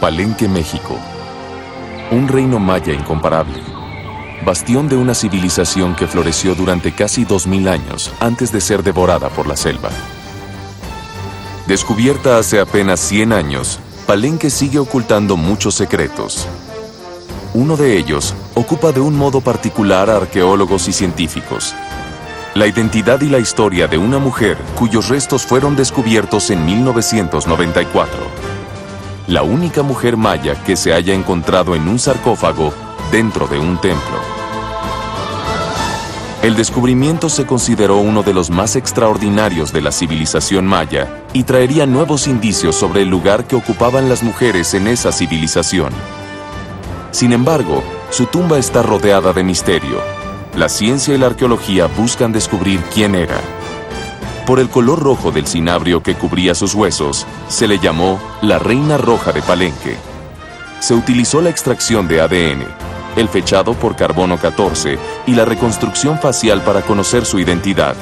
Palenque, México. Un reino maya incomparable. Bastión de una civilización que floreció durante casi 2000 años antes de ser devorada por la selva. Descubierta hace apenas 100 años, Palenque sigue ocultando muchos secretos. Uno de ellos ocupa de un modo particular a arqueólogos y científicos. La identidad y la historia de una mujer cuyos restos fueron descubiertos en 1994. La única mujer maya que se haya encontrado en un sarcófago dentro de un templo. El descubrimiento se consideró uno de los más extraordinarios de la civilización maya y traería nuevos indicios sobre el lugar que ocupaban las mujeres en esa civilización. Sin embargo, su tumba está rodeada de misterio. La ciencia y la arqueología buscan descubrir quién era. Por el color rojo del cinabrio que cubría sus huesos, se le llamó la Reina Roja de Palenque. Se utilizó la extracción de ADN, el fechado por carbono 14 y la reconstrucción facial para conocer su identidad.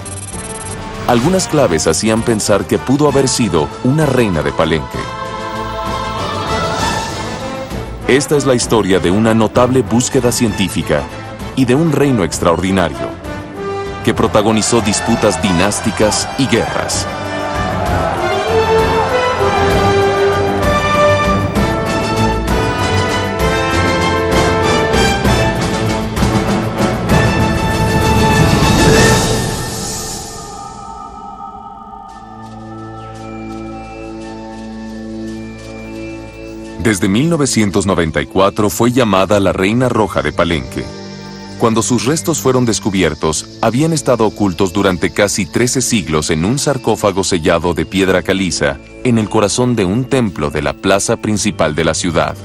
Algunas claves hacían pensar que pudo haber sido una reina de Palenque. Esta es la historia de una notable búsqueda científica y de un reino extraordinario, que protagonizó disputas dinásticas y guerras. Desde 1994 fue llamada la Reina Roja de Palenque. Cuando sus restos fueron descubiertos, habían estado ocultos durante casi 13 siglos en un sarcófago sellado de piedra caliza en el corazón de un templo de la plaza principal de la ciudad.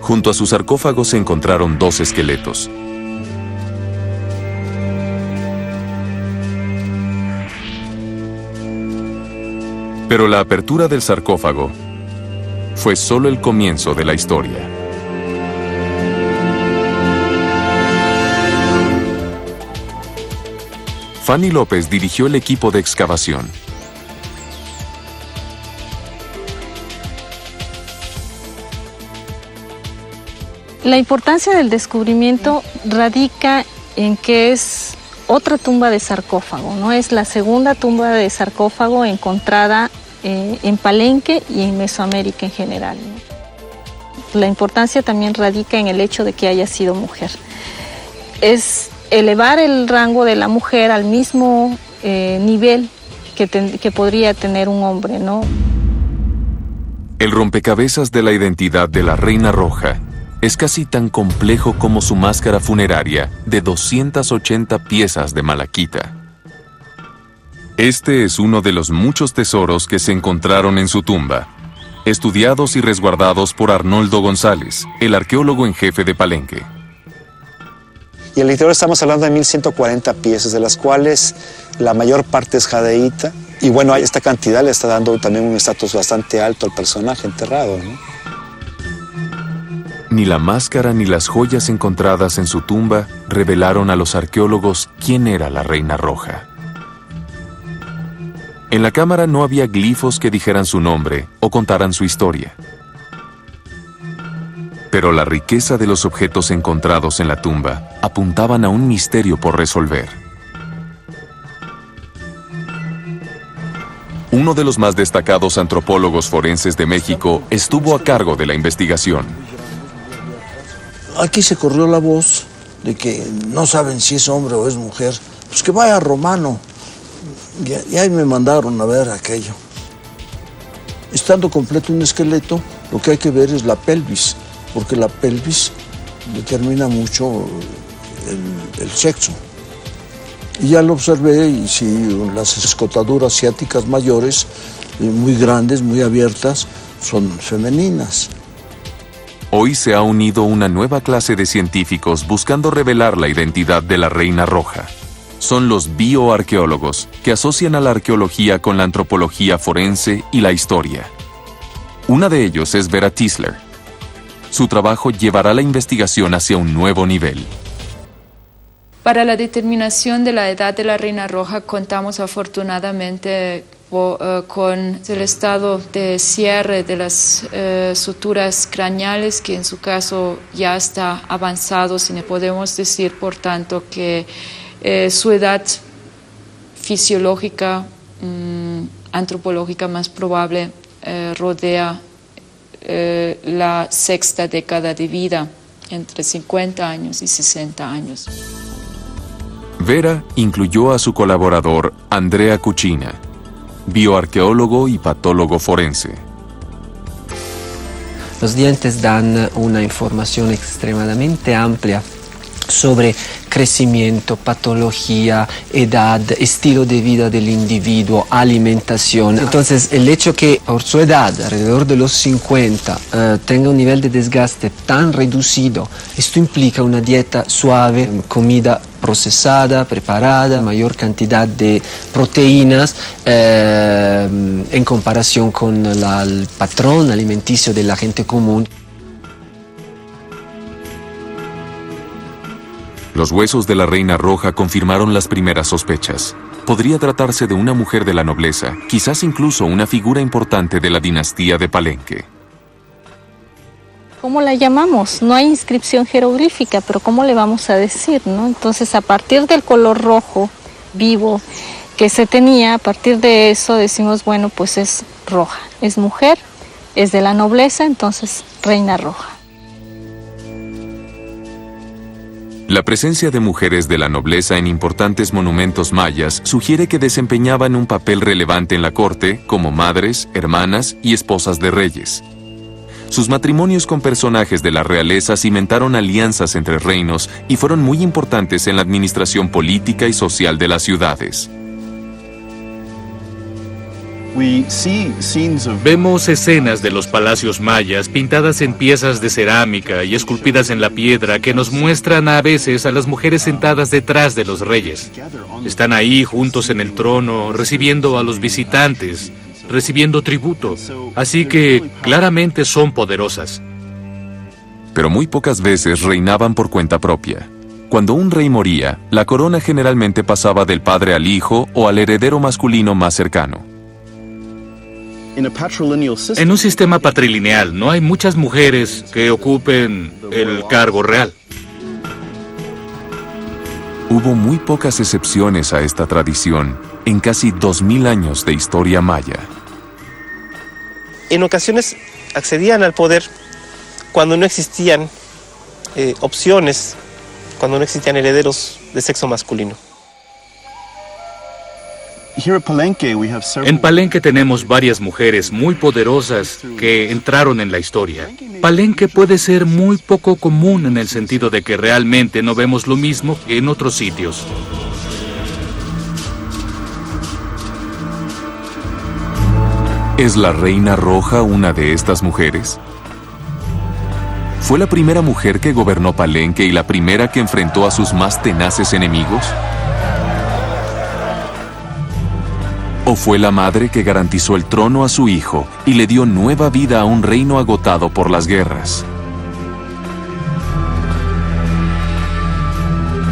Junto a su sarcófago se encontraron 2 esqueletos. Pero la apertura del sarcófago fue solo el comienzo de la historia. Fanny López dirigió el equipo de excavación. La importancia del descubrimiento radica en que es otra tumba de sarcófago, ¿no? Es la segunda tumba de sarcófago encontrada en Palenque y en Mesoamérica en general, ¿no? La importancia también radica en el hecho de que haya sido mujer. Es elevar el rango de la mujer al mismo nivel que podría tener un hombre, ¿no? El rompecabezas de la identidad de la Reina Roja es casi tan complejo como su máscara funeraria de 280 piezas de malaquita. Este es uno de los muchos tesoros que se encontraron en su tumba, estudiados y resguardados por Arnoldo González, el arqueólogo en jefe de Palenque. Y en el interior estamos hablando de 1140 piezas, de las cuales la mayor parte es jadeíta. Y bueno, esta cantidad le está dando también un estatus bastante alto al personaje enterrado, ¿no? Ni la máscara ni las joyas encontradas en su tumba revelaron a los arqueólogos quién era la Reina Roja. En la cámara no había glifos que dijeran su nombre o contaran su historia. Pero la riqueza de los objetos encontrados en la tumba apuntaban a un misterio por resolver. Uno de los más destacados antropólogos forenses de México estuvo a cargo de la investigación. Aquí se corrió la voz de que no saben si es hombre o es mujer. Pues que vaya a Romano. Y ahí me mandaron a ver aquello. Estando completo un esqueleto, lo que hay que ver es la pelvis, porque la pelvis determina mucho el sexo. Y ya lo observé, y si las escotaduras ciáticas mayores, muy grandes, muy abiertas, son femeninas. Hoy se ha unido una nueva clase de científicos buscando revelar la identidad de la Reina Roja. Son los bioarqueólogos, que asocian a la arqueología con la antropología forense y la historia. Una de ellos es Vera Tisler. Su trabajo llevará la investigación hacia un nuevo nivel. Para la determinación de la edad de la Reina Roja contamos afortunadamente con el estado de cierre de las suturas craneales, que en su caso ya está avanzado, si no podemos decir, por tanto, que su edad fisiológica, antropológica más probable, rodea la sexta década de vida, entre 50 años y 60 años. Vera incluyó a su colaborador Andrea Cucina, bioarqueólogo y patólogo forense. Los dientes dan una información extremadamente amplia sobre crecimiento, patología, edad, estilo de vida del individuo, alimentación. Entonces, el hecho que por su edad, alrededor de los 50, tenga un nivel de desgaste tan reducido, esto implica una dieta suave, comida procesada, preparada, mayor cantidad de proteínas en comparación con el patrón alimenticio de la gente común. Los huesos de la Reina Roja confirmaron las primeras sospechas. Podría tratarse de una mujer de la nobleza, quizás incluso una figura importante de la dinastía de Palenque. ¿Cómo la llamamos? No hay inscripción jeroglífica, pero ¿cómo le vamos a decir, no? Entonces, a partir del color rojo vivo que se tenía, a partir de eso decimos, bueno, pues es roja, es mujer, es de la nobleza, entonces Reina Roja. La presencia de mujeres de la nobleza en importantes monumentos mayas sugiere que desempeñaban un papel relevante en la corte como madres, hermanas y esposas de reyes. Sus matrimonios con personajes de la realeza cimentaron alianzas entre reinos y fueron muy importantes en la administración política y social de las ciudades. Vemos escenas de los palacios mayas pintadas en piezas de cerámica y esculpidas en la piedra que nos muestran a veces a las mujeres sentadas detrás de los reyes. Están ahí juntos en el trono, recibiendo a los visitantes, recibiendo tributo. Así que claramente son poderosas. Pero muy pocas veces reinaban por cuenta propia. Cuando un rey moría, la corona generalmente pasaba del padre al hijo o al heredero masculino más cercano. En un sistema patrilineal no hay muchas mujeres que ocupen el cargo real. Hubo muy pocas excepciones a esta tradición en casi 2000 años de historia maya. En ocasiones accedían al poder cuando no existían opciones, cuando no existían herederos de sexo masculino. En Palenque tenemos varias mujeres muy poderosas que entraron en la historia. Palenque puede ser muy poco común en el sentido de que realmente no vemos lo mismo que en otros sitios. ¿Es la Reina Roja una de estas mujeres? ¿Fue la primera mujer que gobernó Palenque y la primera que enfrentó a sus más tenaces enemigos? ¿O fue la madre que garantizó el trono a su hijo y le dio nueva vida a un reino agotado por las guerras?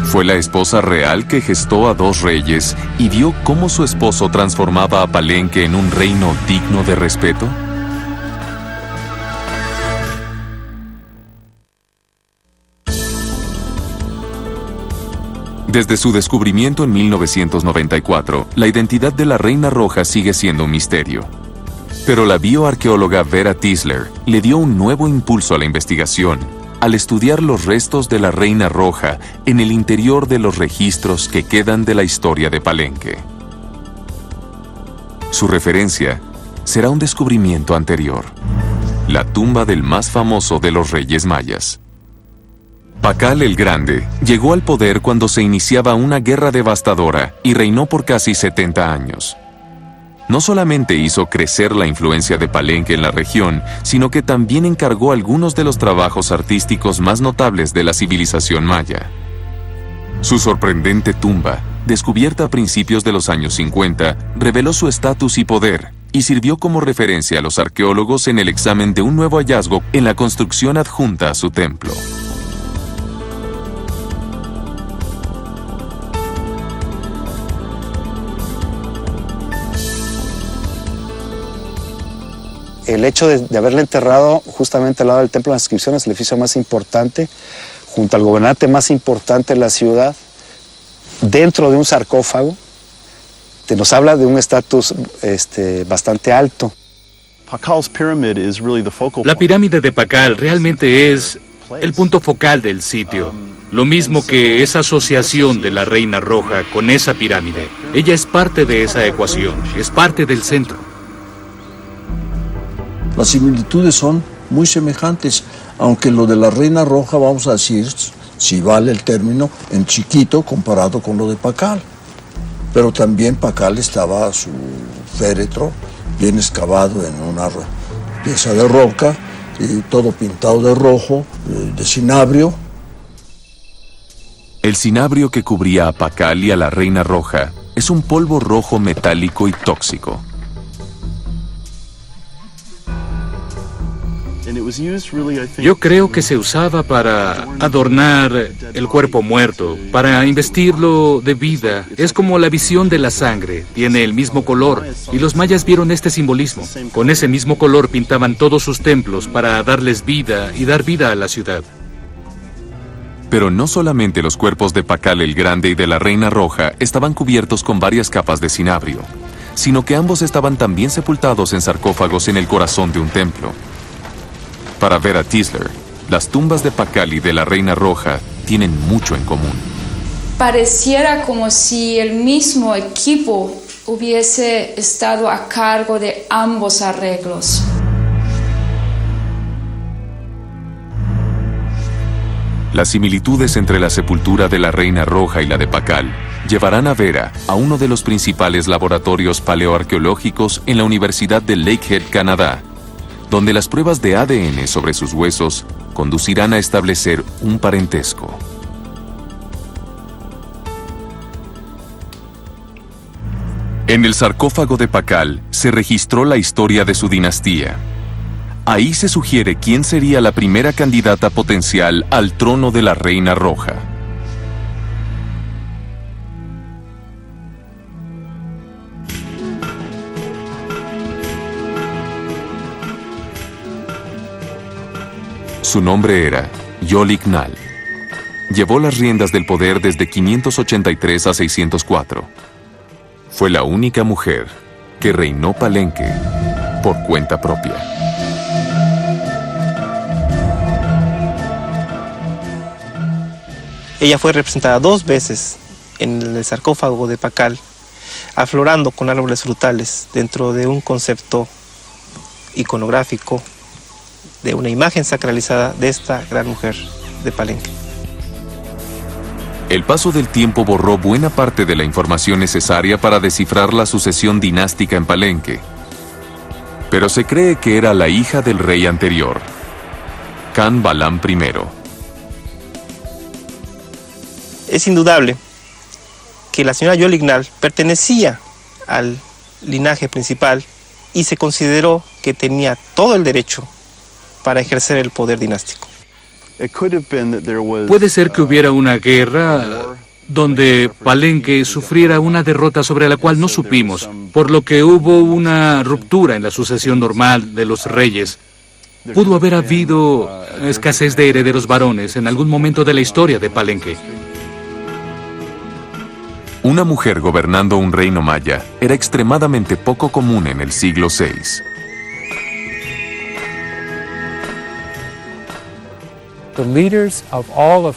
¿Fue la esposa real que gestó a dos reyes y vio cómo su esposo transformaba a Palenque en un reino digno de respeto? Desde su descubrimiento en 1994, la identidad de la Reina Roja sigue siendo un misterio. Pero la bioarqueóloga Vera Tisler le dio un nuevo impulso a la investigación al estudiar los restos de la Reina Roja en el interior de los registros que quedan de la historia de Palenque. Su referencia será un descubrimiento anterior: la tumba del más famoso de los reyes mayas. Pakal el Grande llegó al poder cuando se iniciaba una guerra devastadora y reinó por casi 70 años. No solamente hizo crecer la influencia de Palenque en la región, sino que también encargó algunos de los trabajos artísticos más notables de la civilización maya. Su sorprendente tumba, descubierta a principios de los años 50, reveló su estatus y poder, y sirvió como referencia a los arqueólogos en el examen de un nuevo hallazgo en la construcción adjunta a su templo. el hecho de haberla enterrado justamente al lado del Templo de las Inscripciones, el edificio más importante, junto al gobernante más importante de la ciudad, dentro de un sarcófago, nos habla de un estatus bastante alto. La pirámide de Pakal realmente es el punto focal del sitio. Lo mismo que esa asociación de la Reina Roja con esa pirámide. Ella es parte de esa ecuación, es parte del centro. Las similitudes son muy semejantes, aunque lo de la Reina Roja, vamos a decir, si vale el término, en chiquito comparado con lo de Pakal. Pero también Pakal estaba su féretro bien excavado en una pieza de roca y todo pintado de rojo, de cinabrio. El cinabrio que cubría a Pakal y a la Reina Roja es un polvo rojo metálico y tóxico. Yo creo que se usaba para adornar el cuerpo muerto, para investirlo de vida. Es como la visión de la sangre, tiene el mismo color. Y los mayas vieron este simbolismo. Con ese mismo color pintaban todos sus templos para darles vida y dar vida a la ciudad. Pero no solamente los cuerpos de Pakal el Grande y de la Reina Roja estaban cubiertos con varias capas de cinabrio, sino que ambos estaban también sepultados en sarcófagos en el corazón de un templo. Para Vera Tisler, las tumbas de Pakal y de la Reina Roja tienen mucho en común. Pareciera como si el mismo equipo hubiese estado a cargo de ambos arreglos. Las similitudes entre la sepultura de la Reina Roja y la de Pakal llevarán a Vera a uno de los principales laboratorios paleoarqueológicos en la Universidad de Lakehead, Canadá, donde las pruebas de ADN sobre sus huesos conducirán a establecer un parentesco. En el sarcófago de Pakal se registró la historia de su dinastía. Ahí se sugiere quién sería la primera candidata potencial al trono de la Reina Roja. Su nombre era Yolik Nal. Llevó las riendas del poder desde 583 a 604. Fue la única mujer que reinó Palenque por cuenta propia. Ella fue representada 2 veces en el sarcófago de Pakal, aflorando con árboles frutales dentro de un concepto iconográfico de una imagen sacralizada de esta gran mujer de Palenque. El paso del tiempo borró buena parte de la información necesaria para descifrar la sucesión dinástica en Palenque. Pero se cree que era la hija del rey anterior, Can Balam I. Es indudable que la señora Yolik Nal pertenecía al linaje principal y se consideró que tenía todo el derecho para ejercer el poder dinástico. Puede ser que hubiera una guerra donde Palenque sufriera una derrota sobre la cual no supimos, por lo que hubo una ruptura en la sucesión normal de los reyes. Pudo haber habido escasez de herederos varones en algún momento de la historia de Palenque. Una mujer gobernando un reino maya era extremadamente poco común en el siglo VI.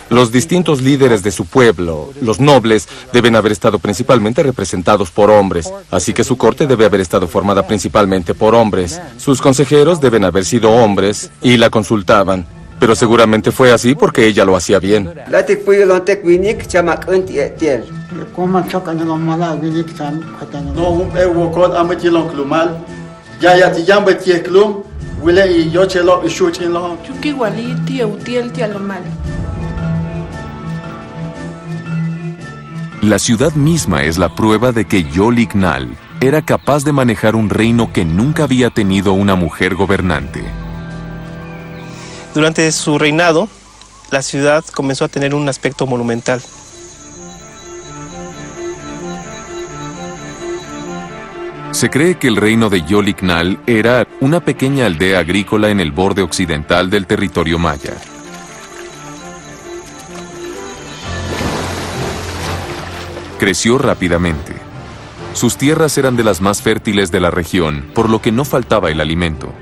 Los distintos líderes de su pueblo, los nobles, deben haber estado principalmente representados por hombres, así que su corte debe haber estado formada principalmente por hombres. Sus consejeros deben haber sido hombres y la consultaban, pero seguramente fue así porque ella lo hacía bien. La ciudad misma es la prueba de que Yolik Nal era capaz de manejar un reino que nunca había tenido una mujer gobernante. Durante su reinado, la ciudad comenzó a tener un aspecto monumental. Se cree que el reino de Yoliknal era una pequeña aldea agrícola en el borde occidental del territorio maya. Creció rápidamente. Sus tierras eran de las más fértiles de la región, por lo que no faltaba el alimento.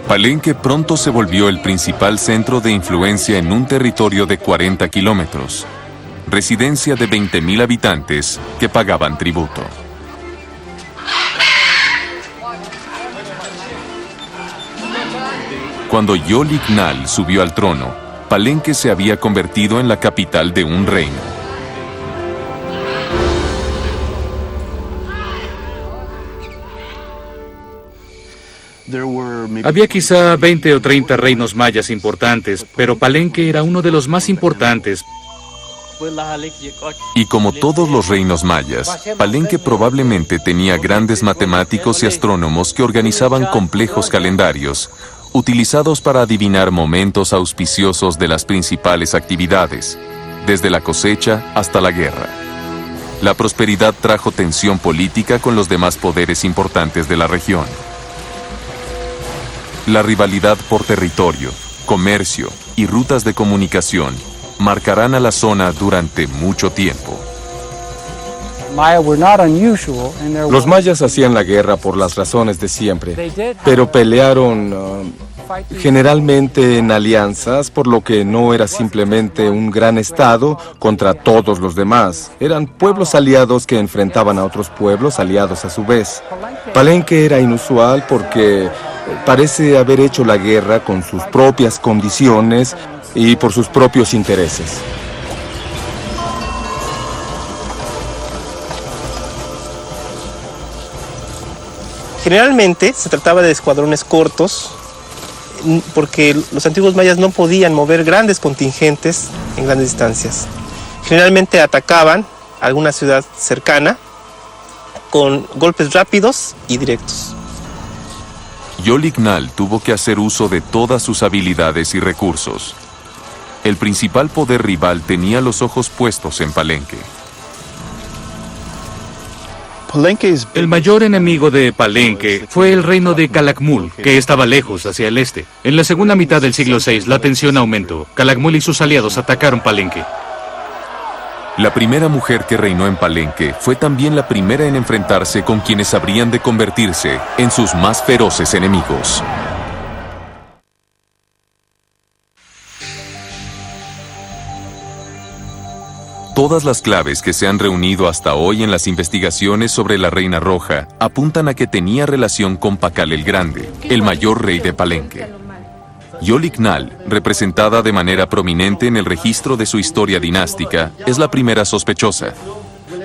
Palenque pronto se volvió el principal centro de influencia en un territorio de 40 kilómetros, residencia de 20,000 habitantes que pagaban tributo. Cuando Yoliknal subió al trono, Palenque se había convertido en la capital de un reino. Había quizá 20 o 30 reinos mayas importantes, pero Palenque era uno de los más importantes. Y como todos los reinos mayas, Palenque probablemente tenía grandes matemáticos y astrónomos que organizaban complejos calendarios, utilizados para adivinar momentos auspiciosos de las principales actividades, desde la cosecha hasta la guerra. La prosperidad trajo tensión política con los demás poderes importantes de la región. La rivalidad por territorio, comercio y rutas de comunicación marcarán a la zona durante mucho tiempo. Los mayas hacían la guerra por las razones de siempre, pero pelearon generalmente en alianzas, por lo que no era simplemente un gran estado contra todos los demás. Eran pueblos aliados que enfrentaban a otros pueblos aliados a su vez. Palenque era inusual porque parece haber hecho la guerra con sus propias condiciones y por sus propios intereses. Generalmente se trataba de escuadrones cortos, porque los antiguos mayas no podían mover grandes contingentes en grandes distancias. Generalmente atacaban alguna ciudad cercana con golpes rápidos y directos. Yoliknal tuvo que hacer uso de todas sus habilidades y recursos. El principal poder rival tenía los ojos puestos en Palenque. El mayor enemigo de Palenque fue el reino de Calakmul, que estaba lejos hacia el este. En la segunda mitad del siglo VI, la tensión aumentó. Calakmul y sus aliados atacaron Palenque. La primera mujer que reinó en Palenque fue también la primera en enfrentarse con quienes habrían de convertirse en sus más feroces enemigos. Todas las claves que se han reunido hasta hoy en las investigaciones sobre la Reina Roja apuntan a que tenía relación con Pakal el Grande, el mayor rey de Palenque. Yoliknal, representada de manera prominente en el registro de su historia dinástica, es la primera sospechosa.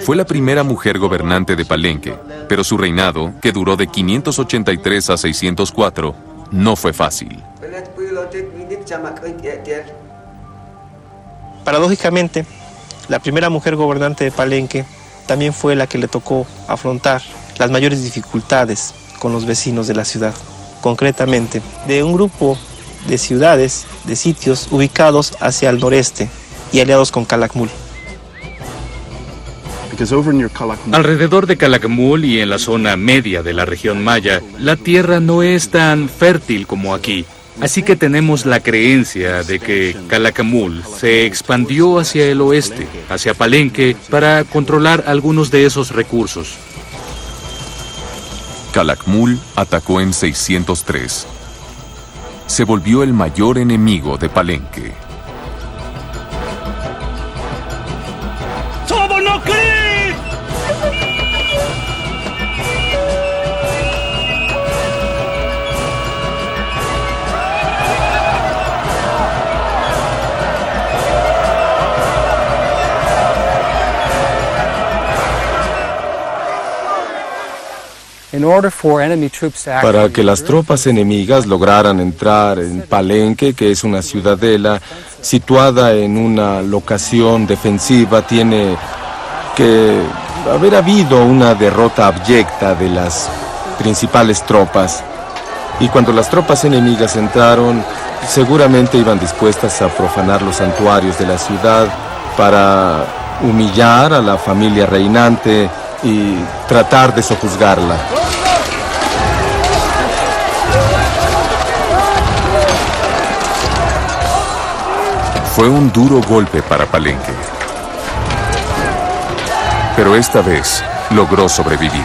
Fue la primera mujer gobernante de Palenque, pero su reinado, que duró de 583 a 604, no fue fácil. Paradójicamente, la primera mujer gobernante de Palenque también fue la que le tocó afrontar las mayores dificultades con los vecinos de la ciudad. Concretamente, de un grupo de ciudades, de sitios ubicados hacia el noreste y aliados con Calakmul. Alrededor de Calakmul y en la zona media de la región maya, la tierra no es tan fértil como aquí. Así que tenemos la creencia de que Calakmul se expandió hacia el oeste, hacia Palenque, para controlar algunos de esos recursos. Calakmul atacó en 603. Se volvió el mayor enemigo de Palenque. Para que las tropas enemigas lograran entrar en Palenque, que es una ciudadela situada en una locación defensiva, tiene que haber habido una derrota abyecta de las principales tropas. Y cuando las tropas enemigas entraron, seguramente iban dispuestas a profanar los santuarios de la ciudad para humillar a la familia reinante y tratar de sojuzgarla. Fue un duro golpe para Palenque, pero esta vez logró sobrevivir.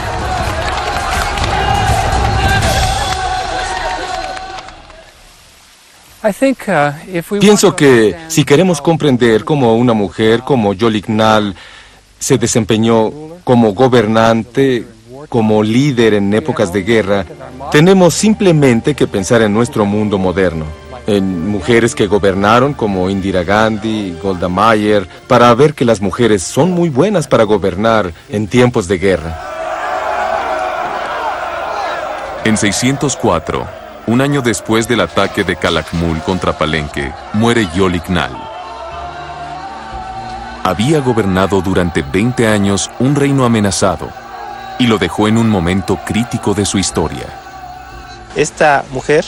Pienso que si queremos comprender cómo una mujer como Yolignal se desempeñó como gobernante, como líder en épocas de guerra, tenemos simplemente que pensar en nuestro mundo moderno, en mujeres que gobernaron como Indira Gandhi, Golda Meir, para ver que las mujeres son muy buenas para gobernar en tiempos de guerra. En 604, un año después del ataque de Calakmul contra Palenque, muere Yolignal. Había gobernado durante 20 años un reino amenazado y lo dejó en un momento crítico de su historia. Esta mujer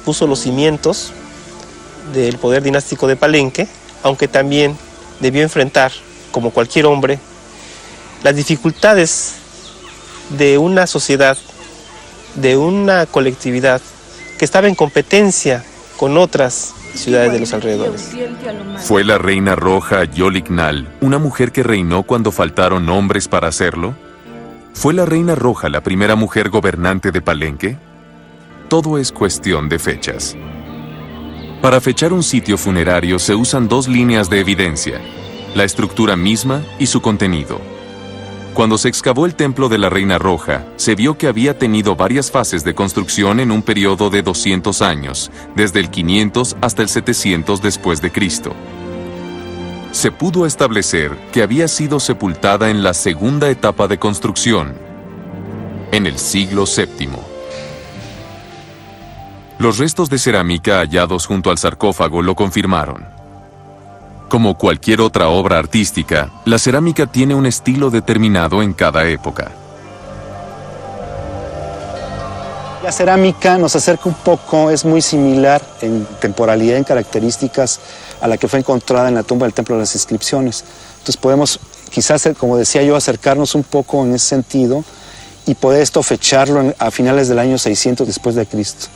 puso los cimientos del poder dinástico de Palenque, aunque también debió enfrentar, como cualquier hombre, las dificultades de una sociedad, de una colectividad que estaba en competencia con otras ciudades de los alrededores. ¿Fue la reina roja Yolignal una mujer que reinó cuando faltaron hombres para hacerlo? ¿Fue la reina roja la primera mujer gobernante de Palenque? Todo es cuestión de fechas. Para fechar un sitio funerario se usan dos líneas de evidencia, la estructura misma y su contenido. Cuando se excavó el templo de la Reina Roja, se vio que había tenido varias fases de construcción en un periodo de 200 años, desde el 500 hasta el 700 después de Cristo. Se pudo establecer que había sido sepultada en la segunda etapa de construcción, en el siglo VII. Los restos de cerámica hallados junto al sarcófago lo confirmaron. Como cualquier otra obra artística, la cerámica tiene un estilo determinado en cada época. La cerámica nos acerca un poco, es muy similar en temporalidad, en características, a la que fue encontrada en la tumba del Templo de las Inscripciones. Entonces podemos, quizás, como decía yo, acercarnos un poco en ese sentido y poder esto fecharlo a finales del año 600 después de Cristo.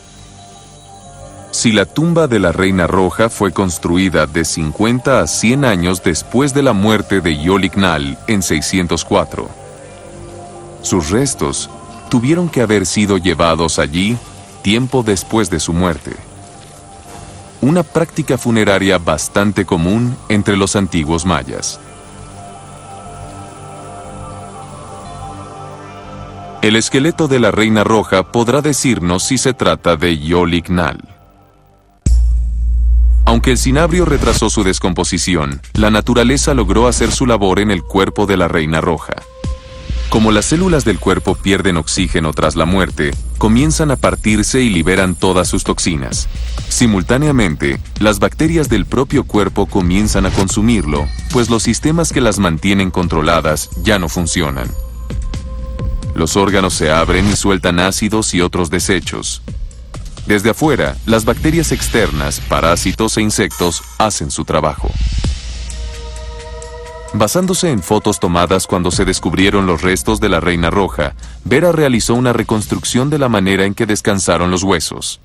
Si la tumba de la Reina Roja fue construida de 50 a 100 años después de la muerte de Yolignal en 604, sus restos tuvieron que haber sido llevados allí tiempo después de su muerte. Una práctica funeraria bastante común entre los antiguos mayas. El esqueleto de la Reina Roja podrá decirnos si se trata de Yolignal. Aunque el cinabrio retrasó su descomposición, la naturaleza logró hacer su labor en el cuerpo de la Reina Roja. Como las células del cuerpo pierden oxígeno tras la muerte, comienzan a partirse y liberan todas sus toxinas. Simultáneamente, las bacterias del propio cuerpo comienzan a consumirlo, pues los sistemas que las mantienen controladas ya no funcionan. Los órganos se abren y sueltan ácidos y otros desechos. Desde afuera, las bacterias externas, parásitos e insectos hacen su trabajo. Basándose en fotos tomadas cuando se descubrieron los restos de la Reina Roja, Vera realizó una reconstrucción de la manera en que descansaron los huesos.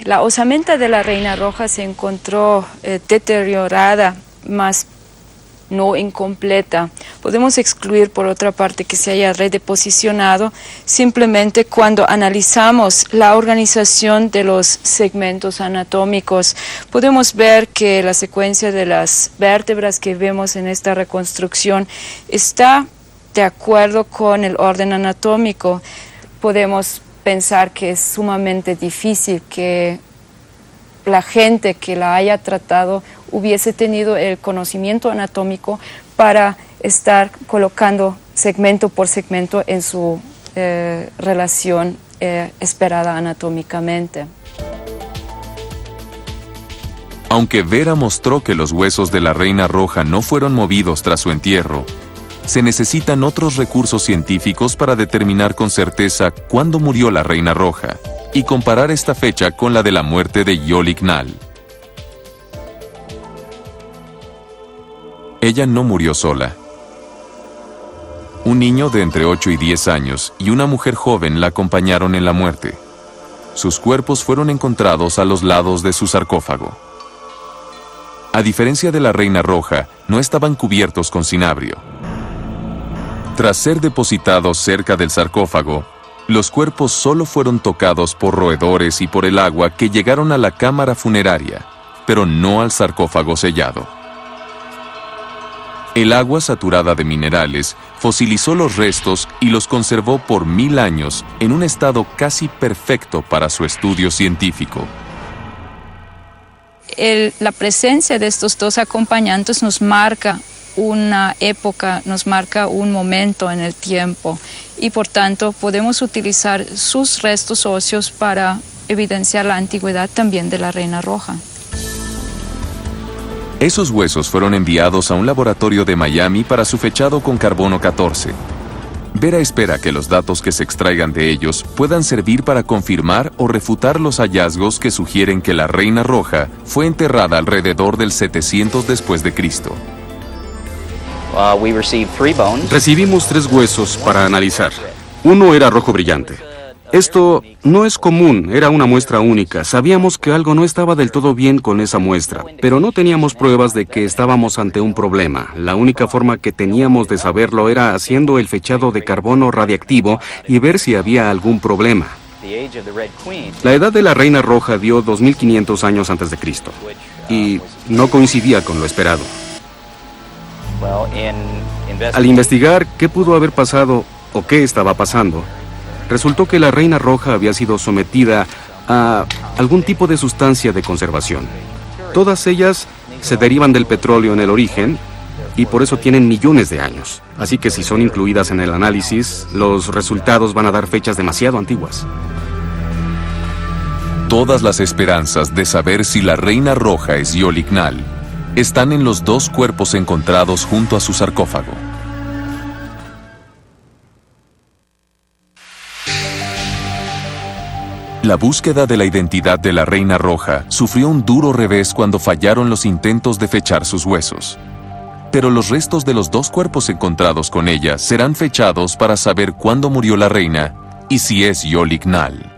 La osamenta de la Reina Roja se encontró deteriorada, más no incompleta. Podemos excluir, por otra parte, que se haya redeposicionado simplemente cuando analizamos la organización de los segmentos anatómicos. Podemos ver que la secuencia de las vértebras que vemos en esta reconstrucción está de acuerdo con el orden anatómico. Podemos pensar que es sumamente difícil que la gente que la haya tratado hubiese tenido el conocimiento anatómico para estar colocando segmento por segmento en su relación esperada anatómicamente. Aunque Vera mostró que los huesos de la Reina Roja no fueron movidos tras su entierro, se necesitan otros recursos científicos para determinar con certeza cuándo murió la Reina Roja. y comparar esta fecha con la de la muerte de Yolik Nal. Ella no murió sola. Un niño de entre 8 y 10 años y una mujer joven la acompañaron en la muerte. Sus cuerpos fueron encontrados a los lados de su sarcófago. A diferencia de la Reina Roja, no estaban cubiertos con cinabrio. Tras ser depositados cerca del sarcófago, los cuerpos solo fueron tocados por roedores y por el agua que llegaron a la cámara funeraria, pero no al sarcófago sellado. El agua saturada de minerales fosilizó los restos y los conservó por 1000 años en un estado casi perfecto para su estudio científico. La presencia de estos dos acompañantes nos marca una época, nos marca un momento en el tiempo y por tanto podemos utilizar sus restos óseos para evidenciar la antigüedad también de la Reina Roja. Esos huesos fueron enviados a un laboratorio de Miami para su fechado con carbono 14. Vera espera que los datos que se extraigan de ellos puedan servir para confirmar o refutar los hallazgos que sugieren que la Reina Roja fue enterrada alrededor del 700 después de Cristo. Recibimos 3 huesos para analizar. Uno era rojo brillante. Esto no es común, era una muestra única. Sabíamos que algo no estaba del todo bien con esa muestra, pero no teníamos pruebas de que estábamos ante un problema. La única forma que teníamos de saberlo era haciendo el fechado de carbono radiactivo y ver si había algún problema. La edad de la Reina Roja dio 2500 años antes de Cristo, y no coincidía con lo esperado. Al investigar qué pudo haber pasado o qué estaba pasando, resultó que la Reina Roja había sido sometida a algún tipo de sustancia de conservación. Todas ellas se derivan del petróleo en el origen y por eso tienen millones de años. Así que si son incluidas en el análisis, los resultados van a dar fechas demasiado antiguas. Todas las esperanzas de saber si la Reina Roja es Yolik Nal están en los 2 cuerpos encontrados junto a su sarcófago. La búsqueda de la identidad de la Reina Roja sufrió un duro revés cuando fallaron los intentos de fechar sus huesos. Pero los restos de los 2 cuerpos encontrados con ella serán fechados para saber cuándo murió la reina y si es Yolik Nal.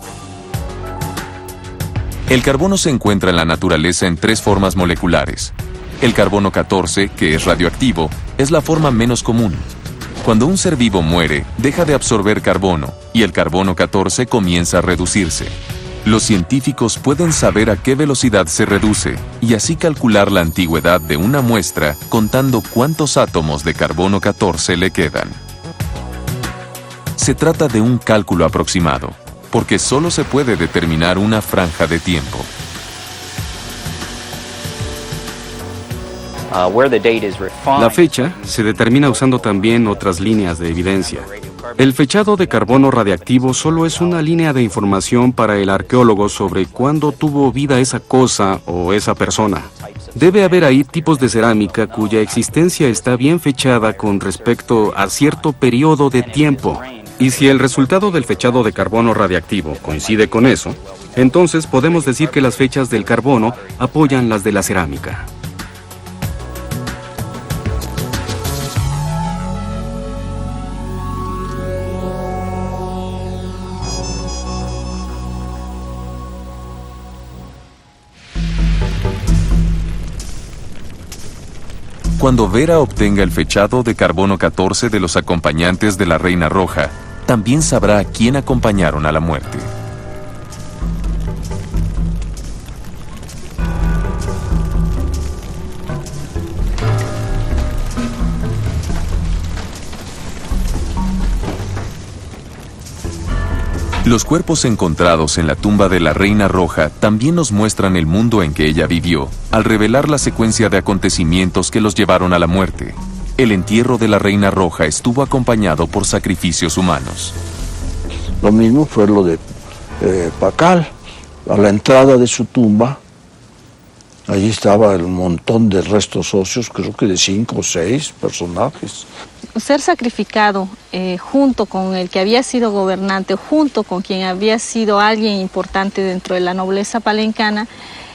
El carbono se encuentra en la naturaleza en 3 formas moleculares. El carbono 14, que es radioactivo, es la forma menos común. Cuando un ser vivo muere, deja de absorber carbono y el carbono 14 comienza a reducirse. Los científicos pueden saber a qué velocidad se reduce y así calcular la antigüedad de una muestra contando cuántos átomos de carbono 14 le quedan. Se trata de un cálculo aproximado, porque solo se puede determinar una franja de tiempo. La fecha se determina usando también otras líneas de evidencia. El fechado de carbono radiactivo solo es una línea de información para el arqueólogo sobre cuándo tuvo vida esa cosa o esa persona. Debe haber ahí tipos de cerámica cuya existencia está bien fechada con respecto a cierto periodo de tiempo. Y si el resultado del fechado de carbono radiactivo coincide con eso, entonces podemos decir que las fechas del carbono apoyan las de la cerámica. Cuando Vera obtenga el fechado de carbono 14 de los acompañantes de la Reina Roja, también sabrá a quién acompañaron a la muerte. Los cuerpos encontrados en la tumba de la Reina Roja también nos muestran el mundo en que ella vivió, al revelar la secuencia de acontecimientos que los llevaron a la muerte. El entierro de la Reina Roja estuvo acompañado por sacrificios humanos. Lo mismo fue lo de Pacal. A la entrada de su tumba Allí estaba un montón de restos óseos, creo que de 5 o 6 personajes. Ser sacrificado junto con el que había sido gobernante, junto con quien había sido alguien importante dentro de la nobleza palencana,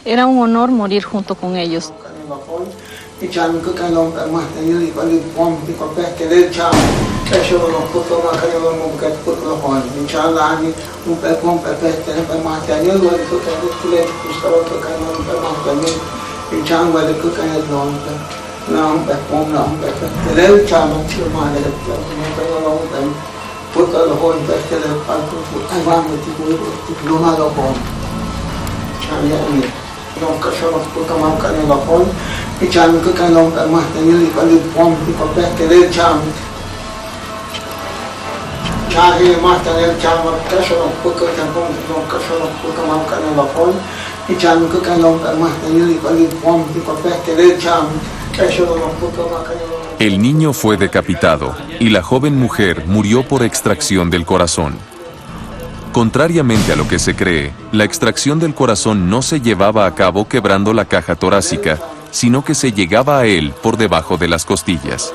era un honor morir junto con ellos. El niño fue decapitado y la joven mujer murió por extracción del corazón. Contrariamente a lo que se cree, la extracción del corazón no se llevaba a cabo quebrando la caja torácica, sino que se llegaba a él por debajo de las costillas.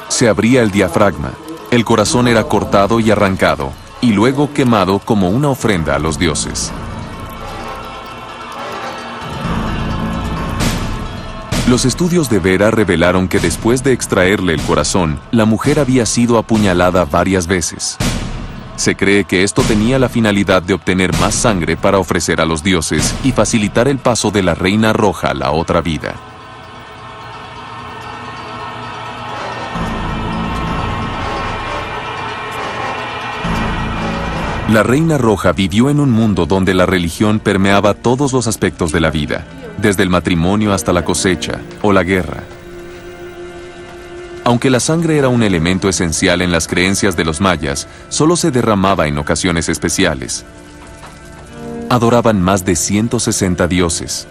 Se abría el diafragma, el corazón era cortado y arrancado, y luego quemado como una ofrenda a los dioses. Los estudios de Vera revelaron que después de extraerle el corazón, la mujer había sido apuñalada varias veces. Se cree que esto tenía la finalidad de obtener más sangre para ofrecer a los dioses y facilitar el paso de la Reina Roja a la otra vida. La Reina Roja vivió en un mundo donde la religión permeaba todos los aspectos de la vida, desde el matrimonio hasta la cosecha o la guerra. Aunque la sangre era un elemento esencial en las creencias de los mayas, solo se derramaba en ocasiones especiales. Adoraban más de 160 dioses.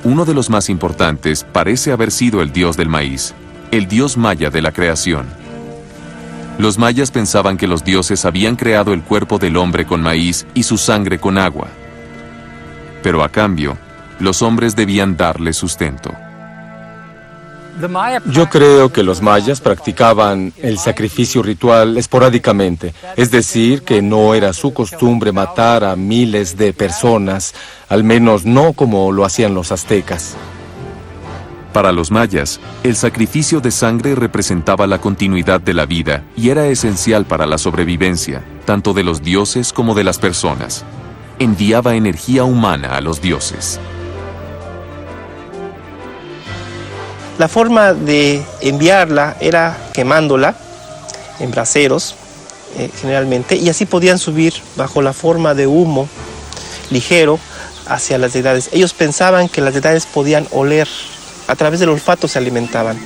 Uno de los más importantes parece haber sido el dios del maíz, el dios maya de la creación. Los mayas pensaban que los dioses habían creado el cuerpo del hombre con maíz y su sangre con agua. Pero a cambio, los hombres debían darle sustento. Yo creo que los mayas practicaban el sacrificio ritual esporádicamente, es decir, que no era su costumbre matar a miles de personas, al menos no como lo hacían los aztecas. Para los mayas, el sacrificio de sangre representaba la continuidad de la vida y era esencial para la sobrevivencia, tanto de los dioses como de las personas. Enviaba energía humana a los dioses. La forma de enviarla era quemándola en braseros, generalmente, y así podían subir bajo la forma de humo ligero hacia las deidades. Ellos pensaban que las deidades podían oler, a través del olfato se alimentaban.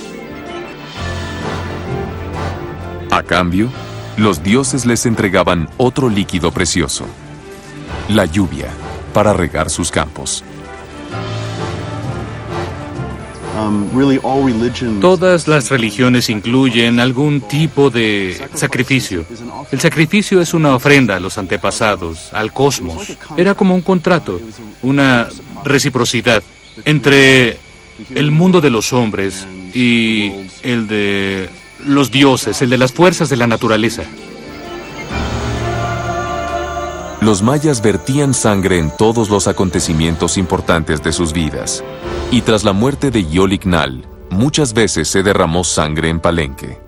A cambio, los dioses les entregaban otro líquido precioso, la lluvia, para regar sus campos. Todas las religiones incluyen algún tipo de sacrificio. El sacrificio es una ofrenda a los antepasados, al cosmos. Era como un contrato, una reciprocidad entre el mundo de los hombres y el de los dioses, el de las fuerzas de la naturaleza. Los mayas vertían sangre en todos los acontecimientos importantes de sus vidas. Y tras la muerte de Yolignal, muchas veces se derramó sangre en Palenque.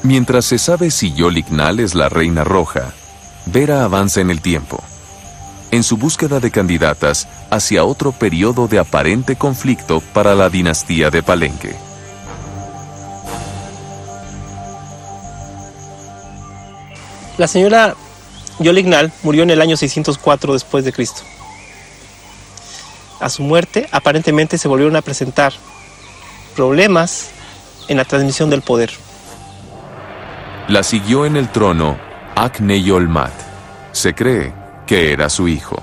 Mientras se sabe si Yolignal es la Reina Roja, Vera avanza en el tiempo, en su búsqueda de candidatas hacia otro periodo de aparente conflicto para la dinastía de Palenque. La señora Yolignal murió en el año 604 después de Cristo. A su muerte, aparentemente se volvieron a presentar problemas en la transmisión del poder. La siguió en el trono Akneyolmat. Se cree que era su hijo.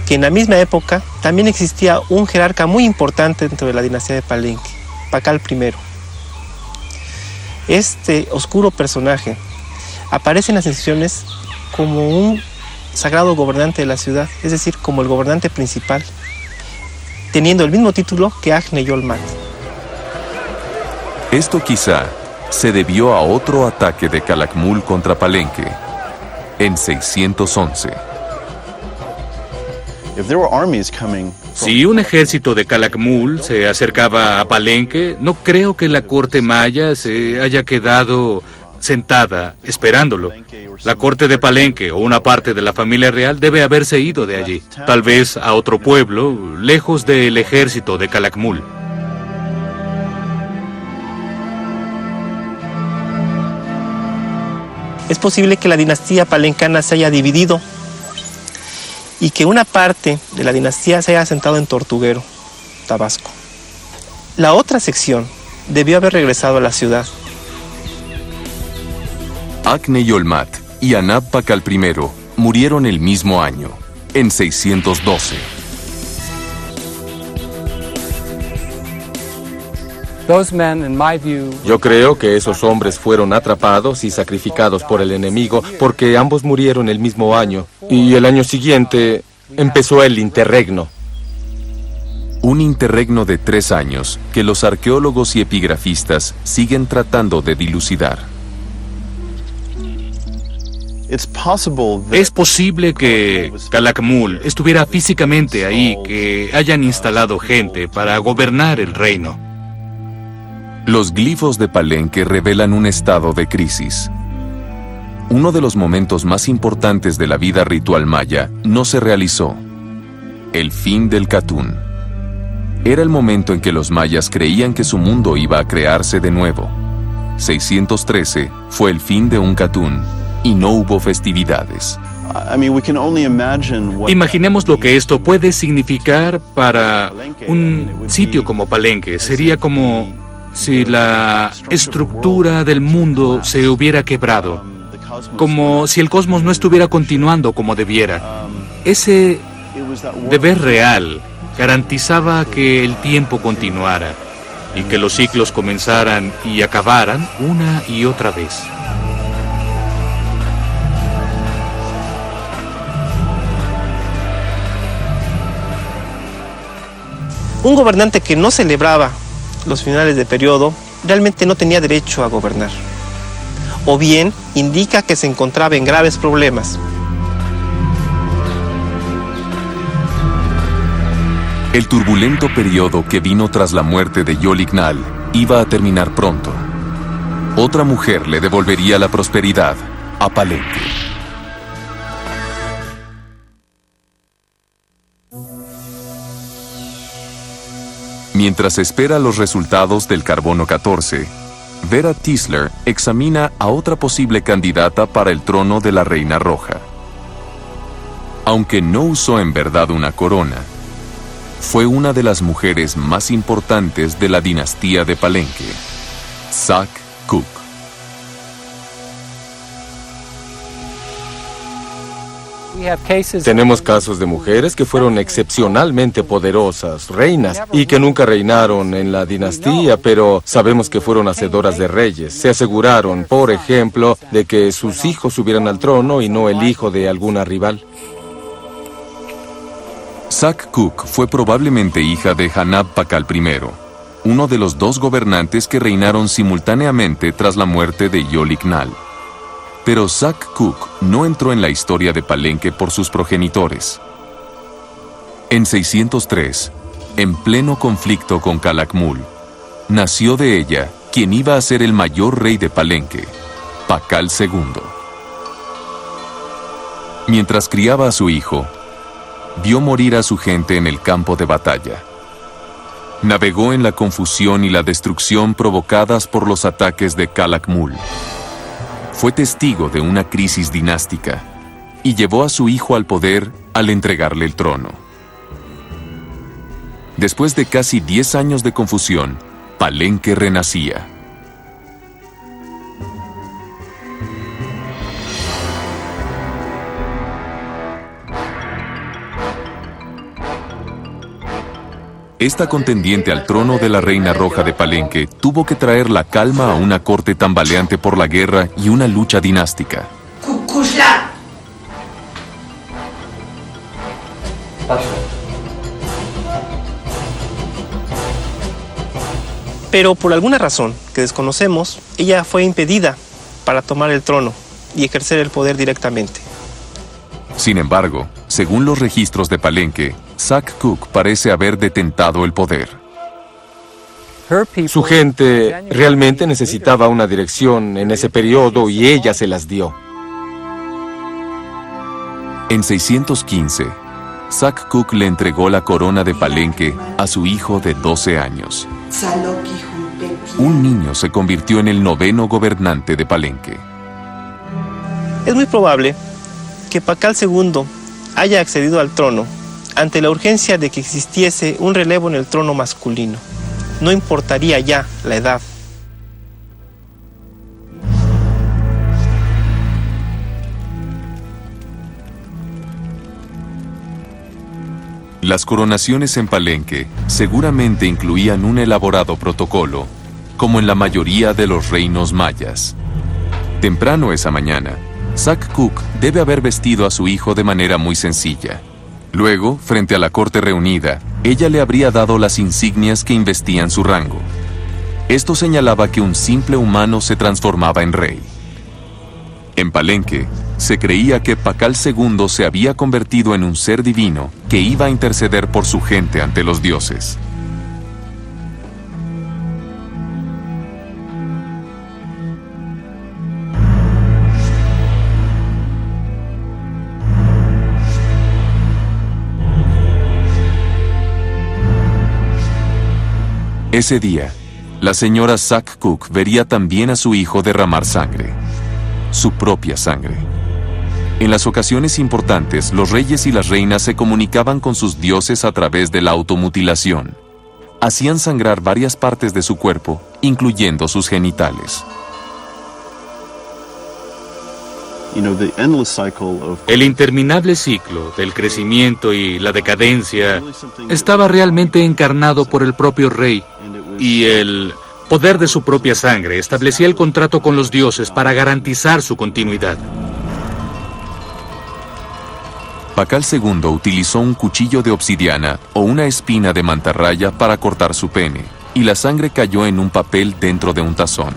Que en la misma época también existía un jerarca muy importante dentro de la dinastía de Palenque, Pakal I. Este oscuro personaje aparece en las inscripciones como un sagrado gobernante de la ciudad, es decir, como el gobernante principal, teniendo el mismo título que Agne Yolmat. Esto quizá se debió a otro ataque de Calakmul contra Palenque en 611. Si un ejército de Calakmul se acercaba a Palenque, no creo que la corte maya se haya quedado sentada esperándolo. La corte de Palenque o una parte de la familia real debe haberse ido de allí, tal vez a otro pueblo, lejos del ejército de Calakmul. Es posible que la dinastía palencana se haya dividido y que una parte de la dinastía se haya asentado en Tortuguero, Tabasco. La otra sección debió haber regresado a la ciudad. Agne Yolmat y Anab Pakal I murieron el mismo año, en 612. Yo creo que esos hombres fueron atrapados y sacrificados por el enemigo porque ambos murieron el mismo año y el año siguiente empezó el interregno. Un interregno de 3 años que los arqueólogos y epigrafistas siguen tratando de dilucidar. Es posible que Calakmul estuviera físicamente ahí, que hayan instalado gente para gobernar el reino. Los glifos de Palenque revelan un estado de crisis. Uno de los momentos más importantes de la vida ritual maya no se realizó: el fin del Catún. Era el momento en que los mayas creían que su mundo iba a crearse de nuevo. 613 fue el fin de un Catún y no hubo festividades. Imaginemos lo que esto puede significar para un sitio como Palenque. Sería como si la estructura del mundo se hubiera quebrado, como si el cosmos no estuviera continuando como debiera. Ese deber real garantizaba que el tiempo continuara y que los ciclos comenzaran y acabaran una y otra vez. Un gobernante que no celebraba los finales de periodo realmente no tenía derecho a gobernar, o bien indica que se encontraba en graves problemas. El turbulento periodo que vino tras la muerte de Yolignal iba a terminar pronto. Otra mujer le devolvería la prosperidad a Palenque. Mientras espera los resultados del carbono 14, Vera Tisler examina a otra posible candidata para el trono de la Reina Roja. Aunque no usó en verdad una corona, fue una de las mujeres más importantes de la dinastía de Palenque, Sac Cook. Tenemos casos de mujeres que fueron excepcionalmente poderosas, reinas, y que nunca reinaron en la dinastía, pero sabemos que fueron hacedoras de reyes. Se aseguraron, por ejemplo, de que sus hijos subieran al trono y no el hijo de alguna rival. Sac Cook fue probablemente hija de Hanab Pakal I, uno de los 2 gobernantes que reinaron simultáneamente tras la muerte de Yolignal. Pero Sac Cook no entró en la historia de Palenque por sus progenitores. En 603, en pleno conflicto con Calakmul, nació de ella quien iba a ser el mayor rey de Palenque, Pakal II. Mientras criaba a su hijo, vio morir a su gente en el campo de batalla. Navegó en la confusión y la destrucción provocadas por los ataques de Calakmul. Fue testigo de una crisis dinástica y llevó a su hijo al poder al entregarle el trono. Después de casi 10 años de confusión, Palenque renacía. Esta contendiente al trono de la Reina Roja de Palenque tuvo que traer la calma a una corte tambaleante por la guerra y una lucha dinástica. Pero por alguna razón que desconocemos, ella fue impedida para tomar el trono y ejercer el poder directamente. Sin embargo, según los registros de Palenque, Sac Cook parece haber detentado el poder. Su gente realmente necesitaba una dirección en ese periodo y ella se las dio. En 615, Sac Cook le entregó la corona de Palenque a su hijo de 12 años. Un niño se convirtió en el 9º gobernante de Palenque. Es muy probable que Pakal II haya accedido al trono ante la urgencia de que existiese un relevo en el trono masculino. No importaría ya la edad. Las coronaciones en Palenque seguramente incluían un elaborado protocolo, como en la mayoría de los reinos mayas. Temprano esa mañana, Sac Cook debe haber vestido a su hijo de manera muy sencilla. Luego, frente a la corte reunida, ella le habría dado las insignias que investían su rango. Esto señalaba que un simple humano se transformaba en rey. En Palenque, se creía que Pakal II se había convertido en un ser divino que iba a interceder por su gente ante los dioses. Ese día, la señora Sac Cook vería también a su hijo derramar sangre, su propia sangre. En las ocasiones importantes, los reyes y las reinas se comunicaban con sus dioses a través de la automutilación. Hacían sangrar varias partes de su cuerpo, incluyendo sus genitales. El interminable ciclo del crecimiento y la decadencia estaba realmente encarnado por el propio rey, y el poder de su propia sangre establecía el contrato con los dioses para garantizar su continuidad. Pakal II utilizó un cuchillo de obsidiana o una espina de mantarraya para cortar su pene, y la sangre cayó en un papel dentro de un tazón.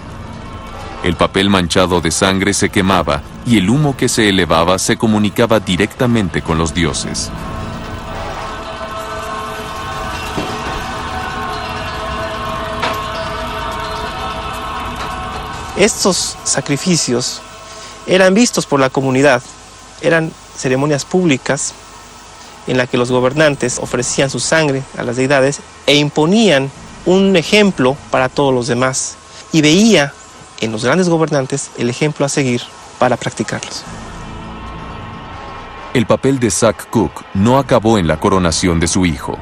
El papel manchado de sangre se quemaba y el humo que se elevaba se comunicaba directamente con los dioses. Estos sacrificios eran vistos por la comunidad, eran ceremonias públicas en las que los gobernantes ofrecían su sangre a las deidades e imponían un ejemplo para todos los demás, y veía en los grandes gobernantes el ejemplo a seguir para practicarlos. El papel de Sac Cook no acabó en la coronación de su hijo.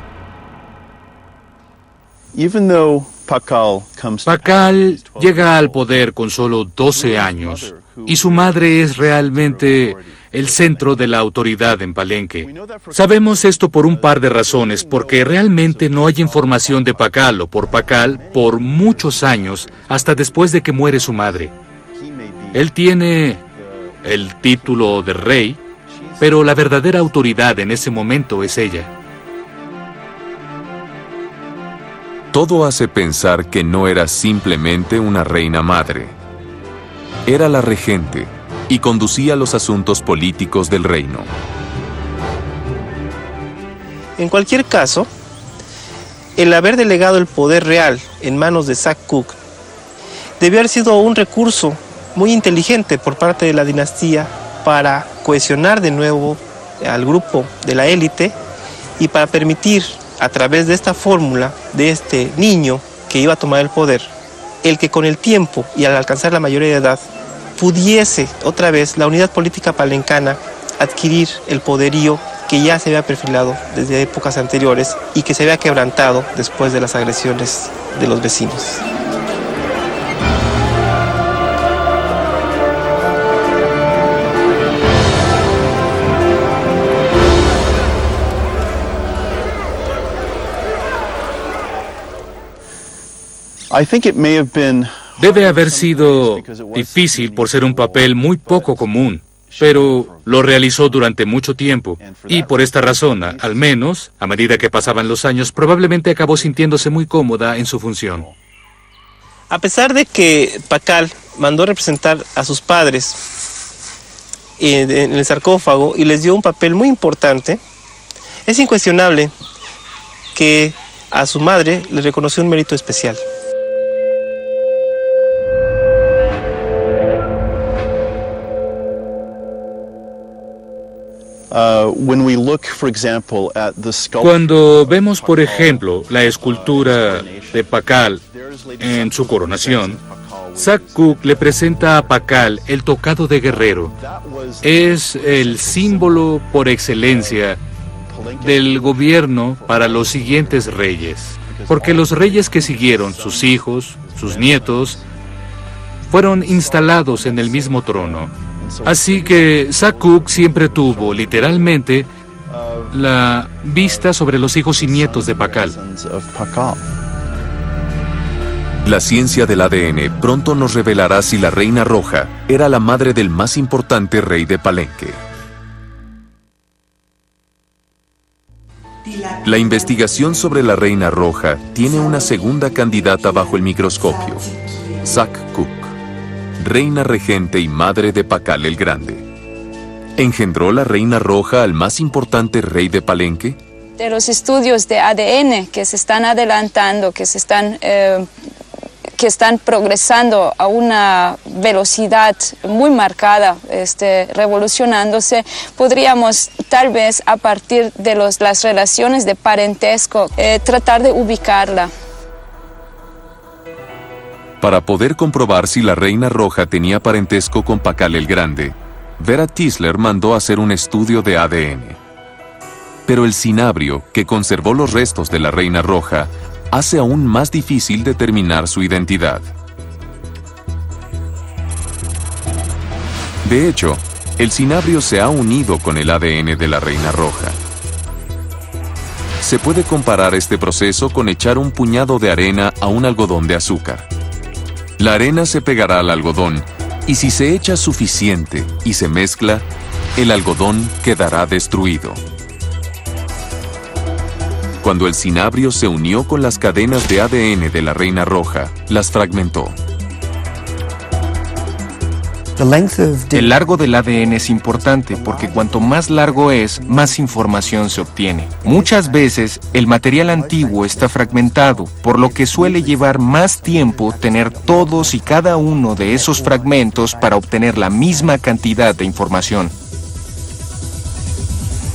Pakal llega al poder con solo 12 años y su madre es realmente el centro de la autoridad en Palenque. Sabemos esto por un par de razones, porque realmente no hay información de Pakal o por Pakal por muchos años hasta después de que muere su madre. Él tiene el título de rey, pero la verdadera autoridad en ese momento es ella. Todo hace pensar que no era simplemente una reina madre. Era la regente y conducía los asuntos políticos del reino. En cualquier caso, el haber delegado el poder real en manos de Sac Cook debió haber sido un recurso muy inteligente por parte de la dinastía para cohesionar de nuevo al grupo de la élite y para permitir, a través de esta fórmula de este niño que iba a tomar el poder, el que con el tiempo y al alcanzar la mayoría de edad pudiese otra vez la unidad política palencana adquirir el poderío que ya se había perfilado desde épocas anteriores y que se había quebrantado después de las agresiones de los vecinos. Debe haber sido difícil por ser un papel muy poco común, pero lo realizó durante mucho tiempo y por esta razón, al menos, a medida que pasaban los años, probablemente acabó sintiéndose muy cómoda en su función. A pesar de que Pakal mandó representar a sus padres en el sarcófago y les dio un papel muy importante, es incuestionable que a su madre le reconoció un mérito especial. Cuando vemos, por ejemplo, la escultura de Pakal en su coronación, Zack Cook le presenta a Pakal el tocado de guerrero. Es el símbolo por excelencia del gobierno para los siguientes reyes, porque los reyes que siguieron, sus hijos, sus nietos, fueron instalados en el mismo trono. Así que Zack Cook siempre tuvo, literalmente, la vista sobre los hijos y nietos de Pakal. La ciencia del ADN pronto nos revelará si la Reina Roja era la madre del más importante rey de Palenque. La investigación sobre la Reina Roja tiene una segunda candidata bajo el microscopio, Zack Cook, reina regente y madre de Pakal el Grande. ¿Engendró la Reina Roja al más importante rey de Palenque? De los estudios de ADN que se están adelantando, que están progresando a una velocidad muy marcada, revolucionándose, podríamos tal vez a partir de las relaciones de parentesco tratar de ubicarla. Para poder comprobar si la Reina Roja tenía parentesco con Pakal el Grande, Vera Tisler mandó hacer un estudio de ADN. Pero el cinabrio, que conservó los restos de la Reina Roja, hace aún más difícil determinar su identidad. De hecho, el cinabrio se ha unido con el ADN de la Reina Roja. Se puede comparar este proceso con echar un puñado de arena a un algodón de azúcar. La arena se pegará al algodón, y si se echa suficiente y se mezcla, el algodón quedará destruido. Cuando el cinabrio se unió con las cadenas de ADN de la Reina Roja, las fragmentó. El largo del ADN es importante porque cuanto más largo es, más información se obtiene. Muchas veces el material antiguo está fragmentado, por lo que suele llevar más tiempo tener todos y cada uno de esos fragmentos para obtener la misma cantidad de información.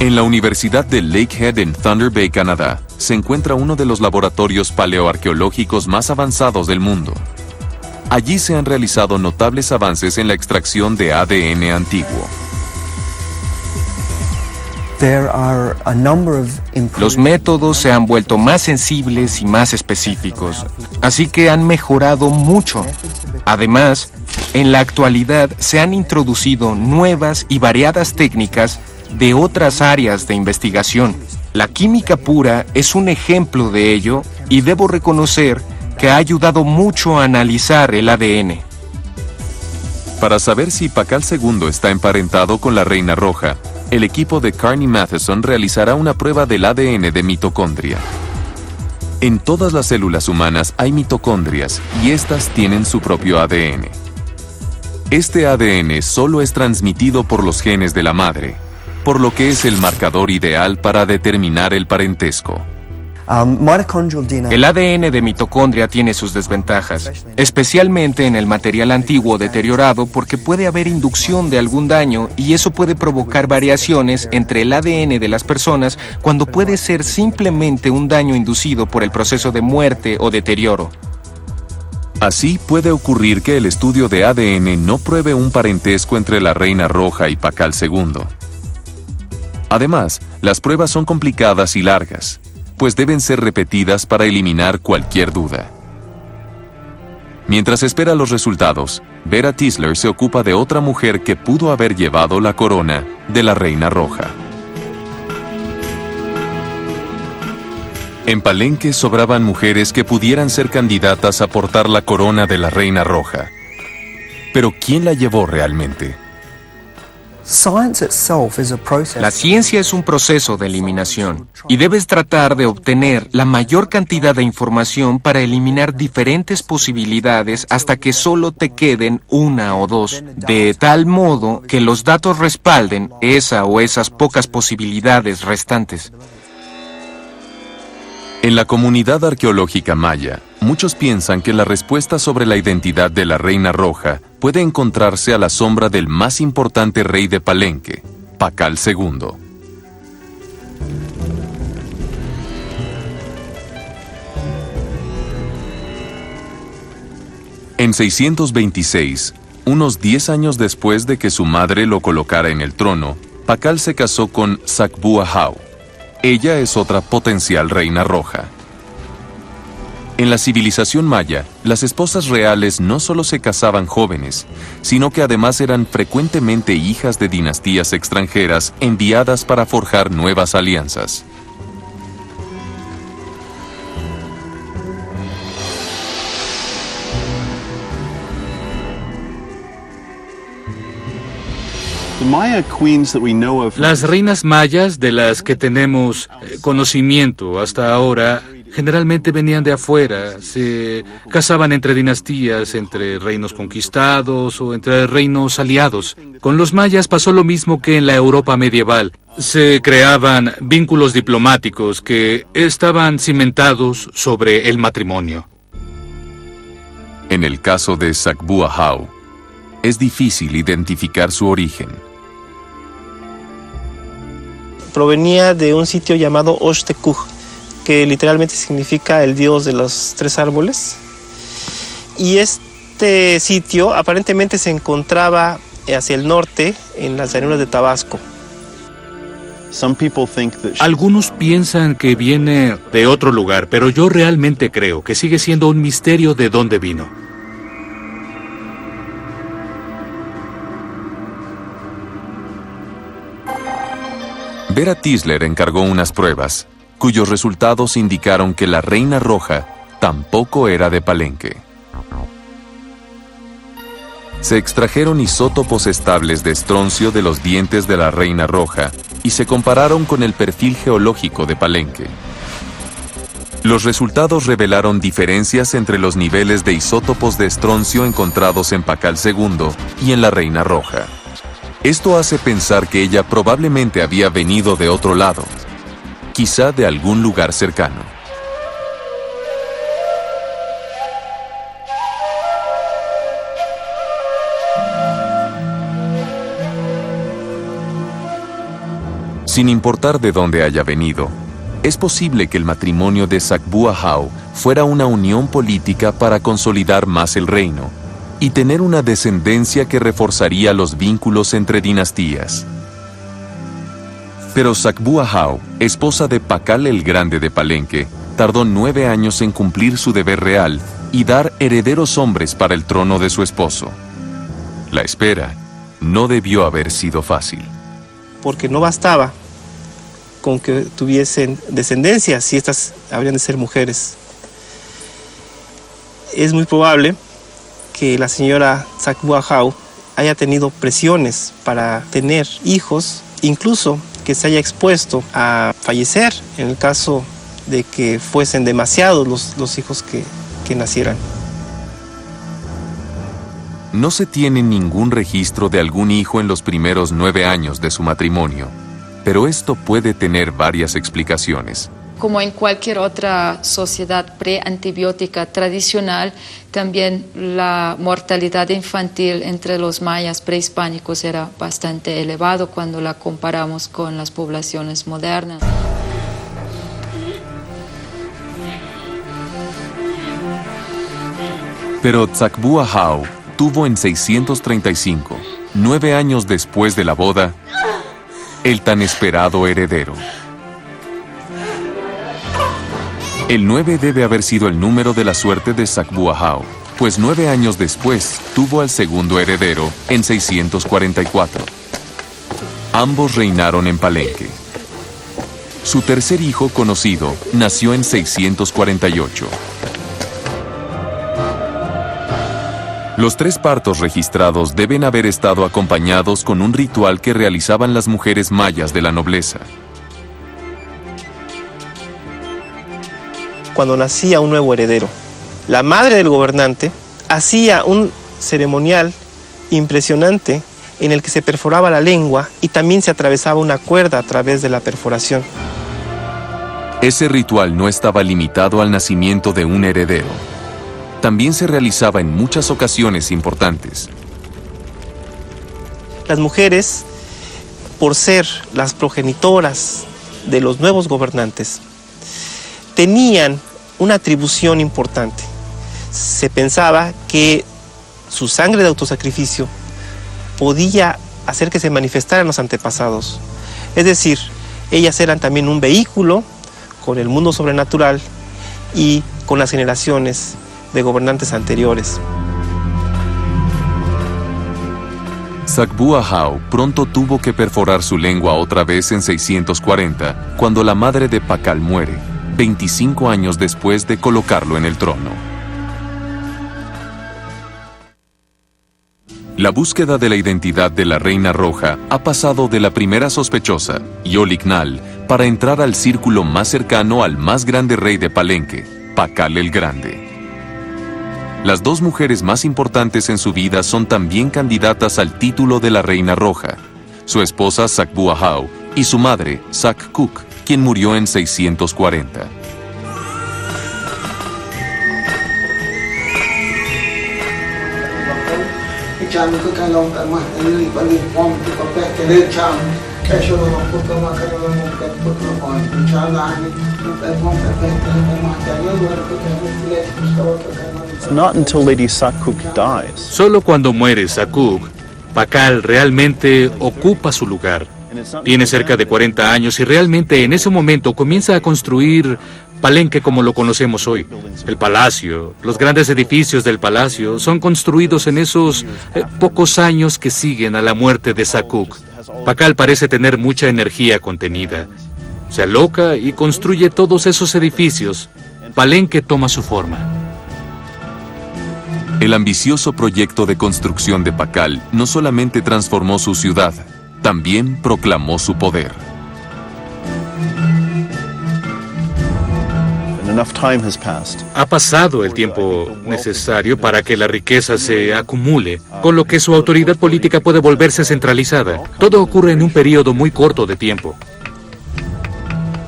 En la Universidad de Lakehead en Thunder Bay, Canadá, se encuentra uno de los laboratorios paleoarqueológicos más avanzados del mundo. Allí se han realizado notables avances en la extracción de ADN antiguo. Los métodos se han vuelto más sensibles y más específicos, así que han mejorado mucho. Además, en la actualidad se han introducido nuevas y variadas técnicas de otras áreas de investigación. La química pura es un ejemplo de ello y debo reconocer que ha ayudado mucho a analizar el ADN. Para saber si Pakal II está emparentado con la Reina Roja, el equipo de Carney Matheson realizará una prueba del ADN de mitocondria. En todas las células humanas hay mitocondrias y estas tienen su propio ADN. Este ADN solo es transmitido por los genes de la madre, por lo que es el marcador ideal para determinar el parentesco. El ADN de mitocondria tiene sus desventajas, especialmente en el material antiguo deteriorado porque puede haber inducción de algún daño y eso puede provocar variaciones entre el ADN de las personas cuando puede ser simplemente un daño inducido por el proceso de muerte o deterioro. Así puede ocurrir que el estudio de ADN no pruebe un parentesco entre la Reina Roja y Pakal II. Además, las pruebas son complicadas y largas, pues deben ser repetidas para eliminar cualquier duda. Mientras espera los resultados, Vera Tisler se ocupa de otra mujer que pudo haber llevado la corona de la Reina Roja. En Palenque sobraban mujeres que pudieran ser candidatas a portar la corona de la Reina Roja. Pero ¿quién la llevó realmente? La ciencia es un proceso de eliminación y debes tratar de obtener la mayor cantidad de información para eliminar diferentes posibilidades hasta que solo te queden una o dos, de tal modo que los datos respalden esa o esas pocas posibilidades restantes. En la comunidad arqueológica maya, muchos piensan que la respuesta sobre la identidad de la Reina Roja puede encontrarse a la sombra del más importante rey de Palenque, Pakal II. En 626, unos 10 años después de que su madre lo colocara en el trono, Pakal se casó con Sakbuahau. Ella es otra potencial reina roja. En la civilización maya, las esposas reales no solo se casaban jóvenes, sino que además eran frecuentemente hijas de dinastías extranjeras enviadas para forjar nuevas alianzas. Las reinas mayas de las que tenemos conocimiento hasta ahora generalmente venían de afuera, se casaban entre dinastías, entre reinos conquistados o entre reinos aliados. Con los mayas pasó lo mismo que en la Europa medieval. Se creaban vínculos diplomáticos que estaban cimentados sobre el matrimonio. En el caso de Sakbuahau, es difícil identificar su origen. Provenía de un sitio llamado Oshtekuk, que literalmente significa el dios de los tres árboles. Y este sitio aparentemente se encontraba hacia el norte, en las llanuras de Tabasco. Algunos piensan que viene de otro lugar, pero yo realmente creo que sigue siendo un misterio de dónde vino. Vera Tisler encargó unas pruebas, cuyos resultados indicaron que la Reina Roja tampoco era de Palenque. Se extrajeron isótopos estables de estroncio de los dientes de la Reina Roja y se compararon con el perfil geológico de Palenque. Los resultados revelaron diferencias entre los niveles de isótopos de estroncio encontrados en Pakal II y en la Reina Roja. Esto hace pensar que ella probablemente había venido de otro lado, quizá de algún lugar cercano. Sin importar de dónde haya venido, es posible que el matrimonio de Sakbuahau fuera una unión política para consolidar más el reino y tener una descendencia que reforzaría los vínculos entre dinastías. Pero Sakbuahau, esposa de Pakal el Grande de Palenque, tardó 9 años en cumplir su deber real y dar herederos hombres para el trono de su esposo. La espera no debió haber sido fácil. Porque no bastaba con que tuviesen descendencia, si estas habrían de ser mujeres. Es muy probable que la señora Sakbuahau haya tenido presiones para tener hijos, incluso que se haya expuesto a fallecer en el caso de que fuesen demasiados los hijos que nacieran. No se tiene ningún registro de algún hijo en los primeros 9 años de su matrimonio, pero esto puede tener varias explicaciones. Como en cualquier otra sociedad preantibiótica tradicional, también la mortalidad infantil entre los mayas prehispánicos era bastante elevado cuando la comparamos con las poblaciones modernas. Pero Sakbuahau tuvo en 635, 9 años después de la boda, el tan esperado heredero. El 9 debe haber sido el número de la suerte de Sakbuahau, pues 9 años después tuvo al segundo heredero en 644. Ambos reinaron en Palenque. Su tercer hijo conocido nació en 648. Los 3 partos registrados deben haber estado acompañados con un ritual que realizaban las mujeres mayas de la nobleza. Cuando nacía un nuevo heredero, la madre del gobernante hacía un ceremonial impresionante en el que se perforaba la lengua y también se atravesaba una cuerda a través de la perforación. Ese ritual no estaba limitado al nacimiento de un heredero. También se realizaba en muchas ocasiones importantes. Las mujeres, por ser las progenitoras de los nuevos gobernantes, tenían una atribución importante. Se pensaba que su sangre de autosacrificio podía hacer que se manifestaran los antepasados. Es decir, ellas eran también un vehículo con el mundo sobrenatural y con las generaciones de gobernantes anteriores. Sakbu-Ahau pronto tuvo que perforar su lengua otra vez en 640, cuando la madre de Pakal muere, 25 años después de colocarlo en el trono. La búsqueda de la identidad de la Reina Roja ha pasado de la primera sospechosa, Yoliknal, para entrar al círculo más cercano al más grande rey de Palenque, Pakal el Grande. Las 2 mujeres más importantes en su vida son también candidatas al título de la Reina Roja, su esposa Sakbu-Ahau y su madre, Sak-Kuk, quien murió en 640. Solo cuando muere Sakuk, Pakal realmente ocupa su lugar. Tiene cerca de 40 años y realmente en ese momento comienza a construir Palenque como lo conocemos hoy. El palacio, los grandes edificios del palacio son construidos en esos pocos años que siguen a la muerte de Sakuk. Pakal parece tener mucha energía contenida. Se aloca y construye todos esos edificios. Palenque toma su forma. El ambicioso proyecto de construcción de Pakal no solamente transformó su ciudad, también proclamó su poder. Ha pasado el tiempo necesario para que la riqueza se acumule, con lo que su autoridad política puede volverse centralizada. Todo ocurre en un periodo muy corto de tiempo.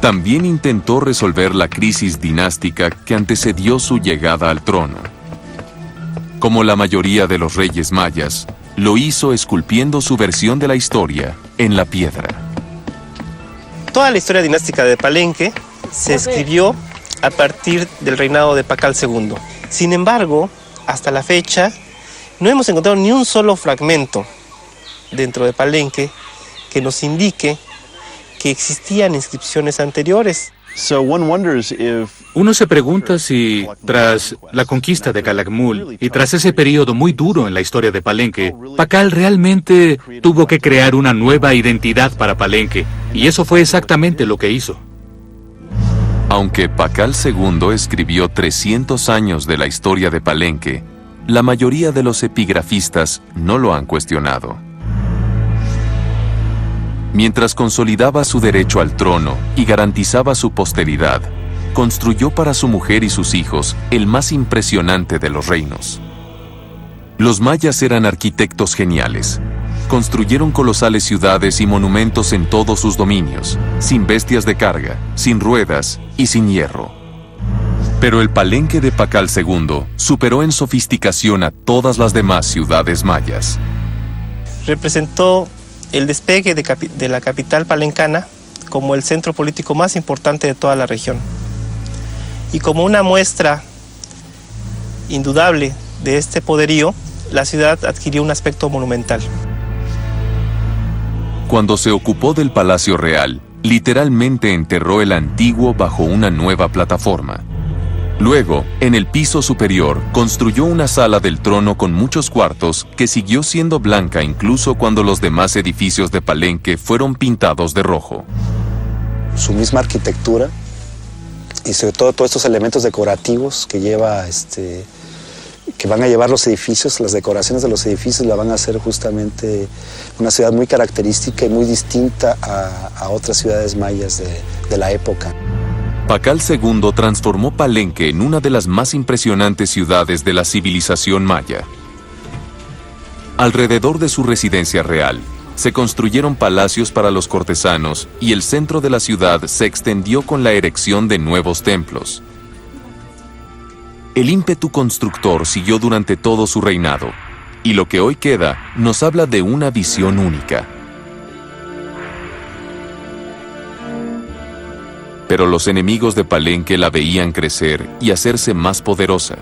También intentó resolver la crisis dinástica que antecedió su llegada al trono. Como la mayoría de los reyes mayas, lo hizo esculpiendo su versión de la historia en la piedra. Toda la historia dinástica de Palenque se escribió a partir del reinado de Pakal II. Sin embargo, hasta la fecha, no hemos encontrado ni un solo fragmento dentro de Palenque que nos indique que existían inscripciones anteriores. Uno se pregunta si, tras la conquista de Calakmul y tras ese periodo muy duro en la historia de Palenque, Pakal realmente tuvo que crear una nueva identidad para Palenque, y eso fue exactamente lo que hizo. Aunque Pakal II escribió 300 años de la historia de Palenque, la mayoría de los epigrafistas no lo han cuestionado. Mientras consolidaba su derecho al trono y garantizaba su posteridad, construyó para su mujer y sus hijos el más impresionante de los reinos. Los mayas eran arquitectos geniales. Construyeron colosales ciudades y monumentos en todos sus dominios, sin bestias de carga, sin ruedas y sin hierro. Pero el Palenque de Pakal II superó en sofisticación a todas las demás ciudades mayas. Representó el despegue de la capital palencana como el centro político más importante de toda la región. Y como una muestra indudable de este poderío, la ciudad adquirió un aspecto monumental. Cuando se ocupó del Palacio Real, literalmente enterró el antiguo bajo una nueva plataforma. Luego, en el piso superior, construyó una sala del trono con muchos cuartos que siguió siendo blanca incluso cuando los demás edificios de Palenque fueron pintados de rojo. su misma arquitectura y sobre todo todos estos elementos decorativos que lleva, que van a llevar los edificios, las decoraciones de los edificios la van a hacer justamente una ciudad muy característica y muy distinta a otras ciudades mayas de la época. Pakal II transformó Palenque en una de las más impresionantes ciudades de la civilización maya. Alrededor de su residencia real, se construyeron palacios para los cortesanos y el centro de la ciudad se extendió con la erección de nuevos templos. El ímpetu constructor siguió durante todo su reinado, y lo que hoy queda nos habla de una visión única. Pero los enemigos de Palenque la veían crecer y hacerse más poderosa.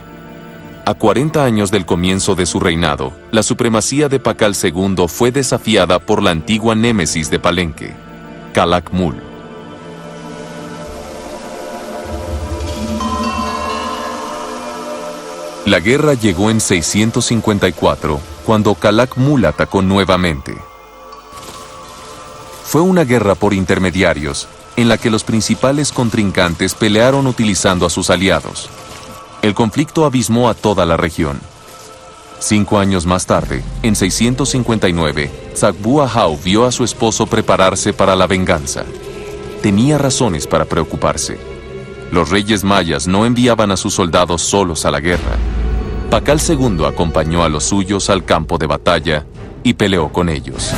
A 40 años del comienzo de su reinado, la supremacía de Pakal II fue desafiada por la antigua némesis de Palenque, Calakmul. La guerra llegó en 654, cuando Calakmul atacó nuevamente. Fue una guerra por intermediarios, en la que los principales contrincantes pelearon utilizando a sus aliados. El conflicto abismó a toda la región. 5 años más tarde, en 659, Zagbu Ahau vio a su esposo prepararse para la venganza. Tenía razones para preocuparse. Los reyes mayas no enviaban a sus soldados solos a la guerra. Pakal II acompañó a los suyos al campo de batalla y peleó con ellos.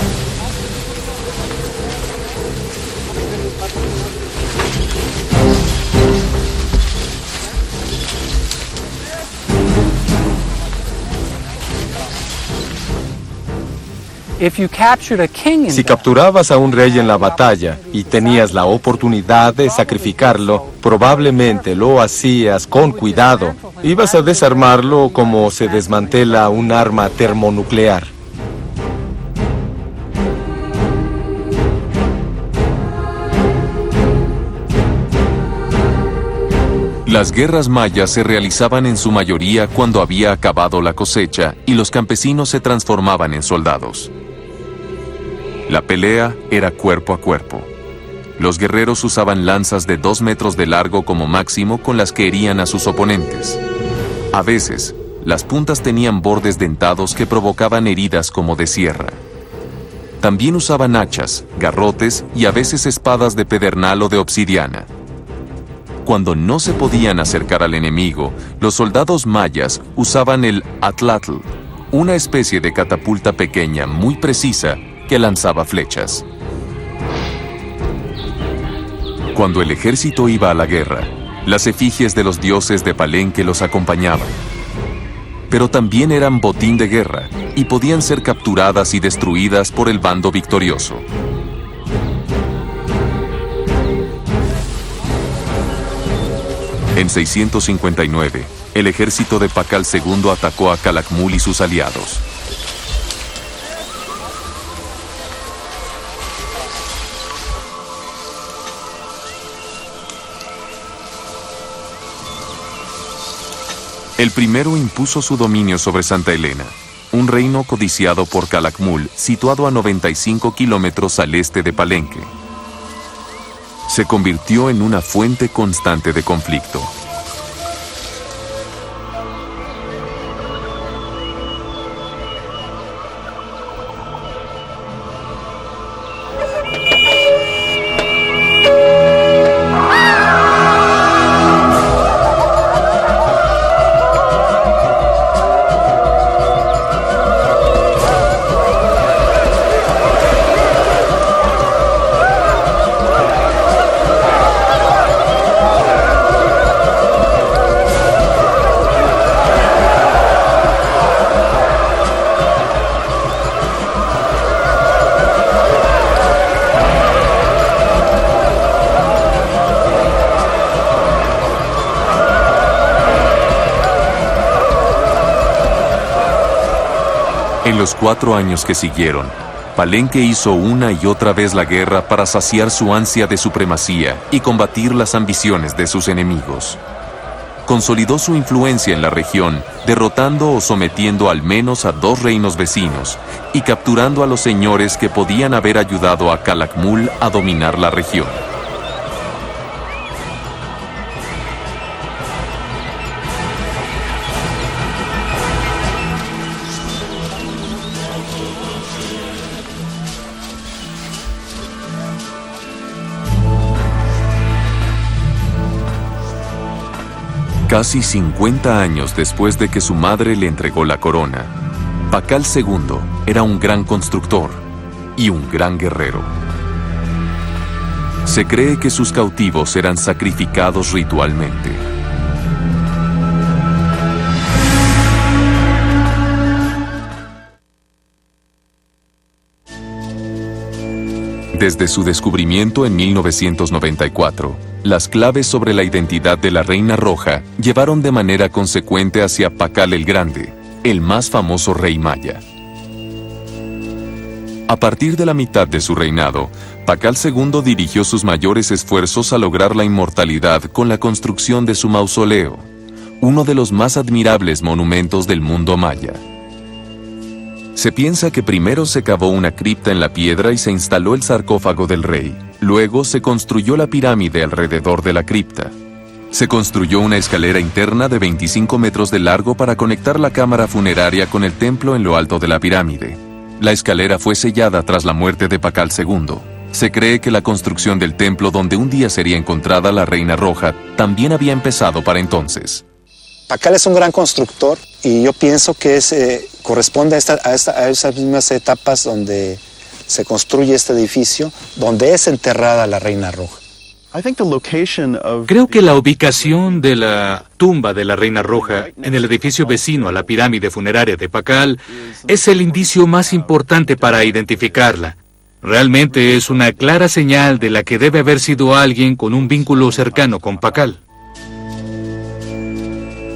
Si capturabas a un rey en la batalla y tenías la oportunidad de sacrificarlo, probablemente lo hacías con cuidado. Ibas a desarmarlo como se desmantela un arma termonuclear. Las guerras mayas se realizaban en su mayoría cuando había acabado la cosecha y los campesinos se transformaban en soldados. La pelea era cuerpo a cuerpo. Los guerreros usaban lanzas de 2 metros de largo como máximo con las que herían a sus oponentes. A veces, las puntas tenían bordes dentados que provocaban heridas como de sierra. También usaban hachas, garrotes y a veces espadas de pedernal o de obsidiana. Cuando no se podían acercar al enemigo, los soldados mayas usaban el atlatl, una especie de catapulta pequeña muy precisa que lanzaba flechas. Cuando el ejército iba a la guerra, las efigies de los dioses de Palenque los acompañaban. Pero también eran botín de guerra y podían ser capturadas y destruidas por el bando victorioso. En 659, el ejército de Pakal II atacó a Calakmul y sus aliados. El primero impuso su dominio sobre Santa Elena, un reino codiciado por Calakmul, situado a 95 kilómetros al este de Palenque. Se convirtió en una fuente constante de conflicto. En los 4 años que siguieron, Palenque hizo una y otra vez la guerra para saciar su ansia de supremacía y combatir las ambiciones de sus enemigos. Consolidó su influencia en la región, derrotando o sometiendo al menos a 2 reinos vecinos y capturando a los señores que podían haber ayudado a Calakmul a dominar la región. Casi 50 años después de que su madre le entregó la corona, Pakal II era un gran constructor y un gran guerrero. Se cree que sus cautivos eran sacrificados ritualmente. Desde su descubrimiento en 1994, las claves sobre la identidad de la Reina Roja llevaron de manera consecuente hacia Pakal el Grande, el más famoso rey maya. A partir de la mitad de su reinado, Pakal II dirigió sus mayores esfuerzos a lograr la inmortalidad con la construcción de su mausoleo, uno de los más admirables monumentos del mundo maya. Se piensa que primero se cavó una cripta en la piedra y se instaló el sarcófago del rey. Luego se construyó la pirámide alrededor de la cripta. Se construyó una escalera interna de 25 metros de largo para conectar la cámara funeraria con el templo en lo alto de la pirámide. La escalera fue sellada tras la muerte de Pakal II. Se cree que la construcción del templo donde un día sería encontrada la Reina Roja también había empezado para entonces. Pakal es un gran constructor y yo pienso que corresponde a esas mismas etapas donde se construye este edificio, donde es enterrada la Reina Roja. Creo que la ubicación de la tumba de la Reina Roja en el edificio vecino a la pirámide funeraria de Pakal es el indicio más importante para identificarla. Realmente es una clara señal de la que debe haber sido alguien con un vínculo cercano con Pakal.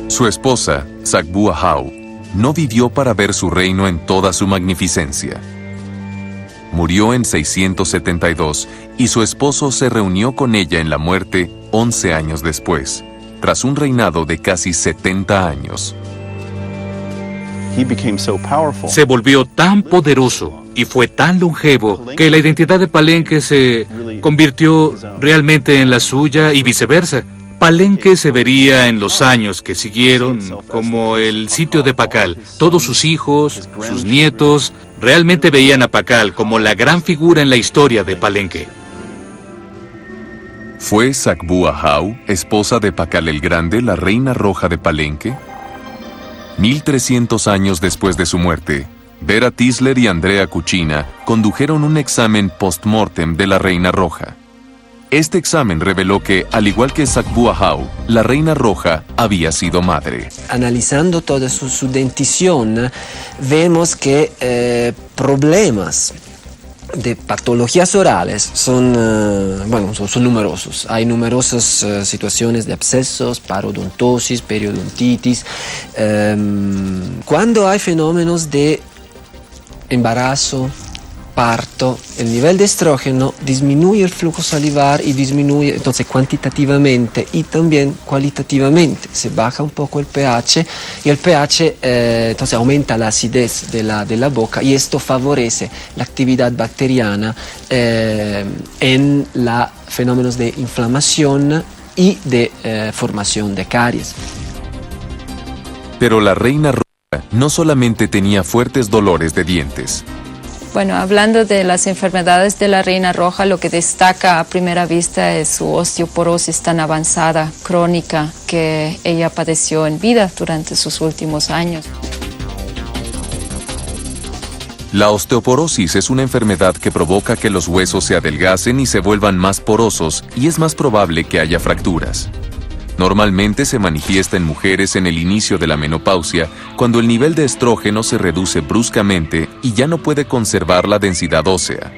Su esposa, Sagbua Hau, no vivió para ver su reino en toda su magnificencia. Murió en 672 y su esposo se reunió con ella en la muerte 11 años después, tras un reinado de casi 70 años. Se volvió tan poderoso y fue tan longevo que la identidad de Palenque se convirtió realmente en la suya y viceversa. Palenque se vería en los años que siguieron como el sitio de Pakal. Todos sus hijos, sus nietos, realmente veían a Pakal como la gran figura en la historia de Palenque. ¿Fue Sagbua Hau, esposa de Pakal el Grande, la Reina Roja de Palenque? 1300 años después de su muerte, Vera Tisler y Andrea Cucina condujeron un examen post-mortem de la Reina Roja. Este examen reveló que, al igual que Sagbua Hau, la Reina Roja había sido madre. Analizando toda su dentición, vemos que problemas de patologías orales son numerosos. Hay numerosas situaciones de abscesos, parodontosis, periodontitis. Cuando hay fenómenos de embarazo, parto, el nivel de estrógeno disminuye el flujo salivar y disminuye entonces cuantitativamente y también cualitativamente. Se baja un poco el pH y el pH entonces aumenta la acidez de la boca y esto favorece la actividad bacteriana en los fenómenos de inflamación y de formación de caries. Pero la Reina Roja no solamente tenía fuertes dolores de dientes. Bueno, hablando de las enfermedades de la Reina Roja, lo que destaca a primera vista es su osteoporosis tan avanzada, crónica, que ella padeció en vida durante sus últimos años. La osteoporosis es una enfermedad que provoca que los huesos se adelgacen y se vuelvan más porosos y es más probable que haya fracturas. Normalmente se manifiesta en mujeres en el inicio de la menopausia, cuando el nivel de estrógeno se reduce bruscamente y ya no puede conservar la densidad ósea.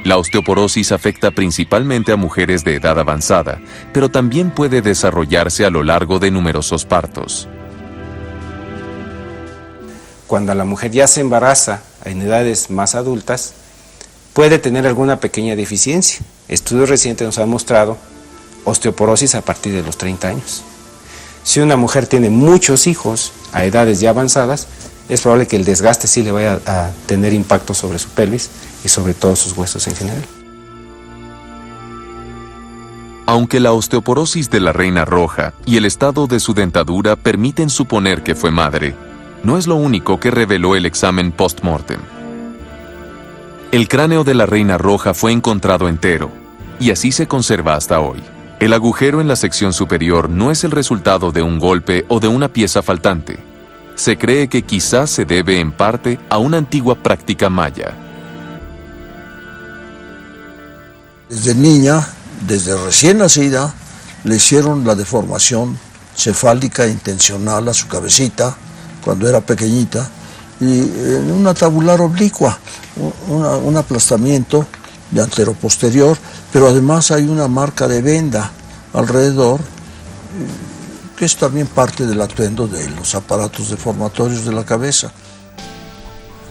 La osteoporosis afecta principalmente a mujeres de edad avanzada, pero también puede desarrollarse a lo largo de numerosos partos. Cuando la mujer ya se embaraza en edades más adultas, puede tener alguna pequeña deficiencia. Estudios recientes nos han mostrado osteoporosis a partir de los 30 años. Si una mujer tiene muchos hijos a edades ya avanzadas, es probable que el desgaste sí le vaya a tener impacto sobre su pelvis y sobre todos sus huesos en general. Aunque la osteoporosis de la Reina Roja y el estado de su dentadura permiten suponer que fue madre, no es lo único que reveló el examen post-mortem. El cráneo de la Reina Roja fue encontrado entero, y así se conserva hasta hoy. El agujero en la sección superior no es el resultado de un golpe o de una pieza faltante. Se cree que quizás se debe en parte a una antigua práctica maya. Desde niña, desde recién nacida, le hicieron la deformación cefálica intencional a su cabecita, cuando era pequeñita, y en una tabular oblicua, un aplastamiento de anteroposterior, pero además hay una marca de venda alrededor, que es también parte del atuendo de los aparatos deformatorios de la cabeza.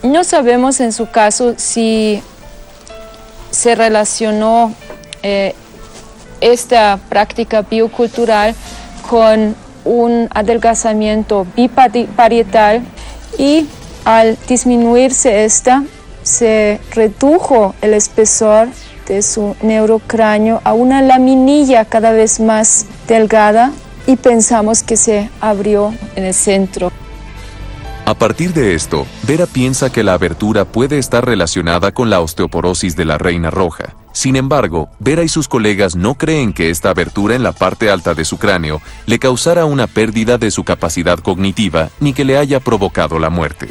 No sabemos en su caso si se relacionó esta práctica biocultural con un adelgazamiento biparietal, y al disminuirse esta, se redujo el espesor de su neurocráneo a una laminilla cada vez más delgada, y pensamos que se abrió en el centro. A partir de esto, Vera piensa que la abertura puede estar relacionada con la osteoporosis de la Reina Roja. Sin embargo, Vera y sus colegas no creen que esta abertura en la parte alta de su cráneo le causara una pérdida de su capacidad cognitiva ni que le haya provocado la muerte.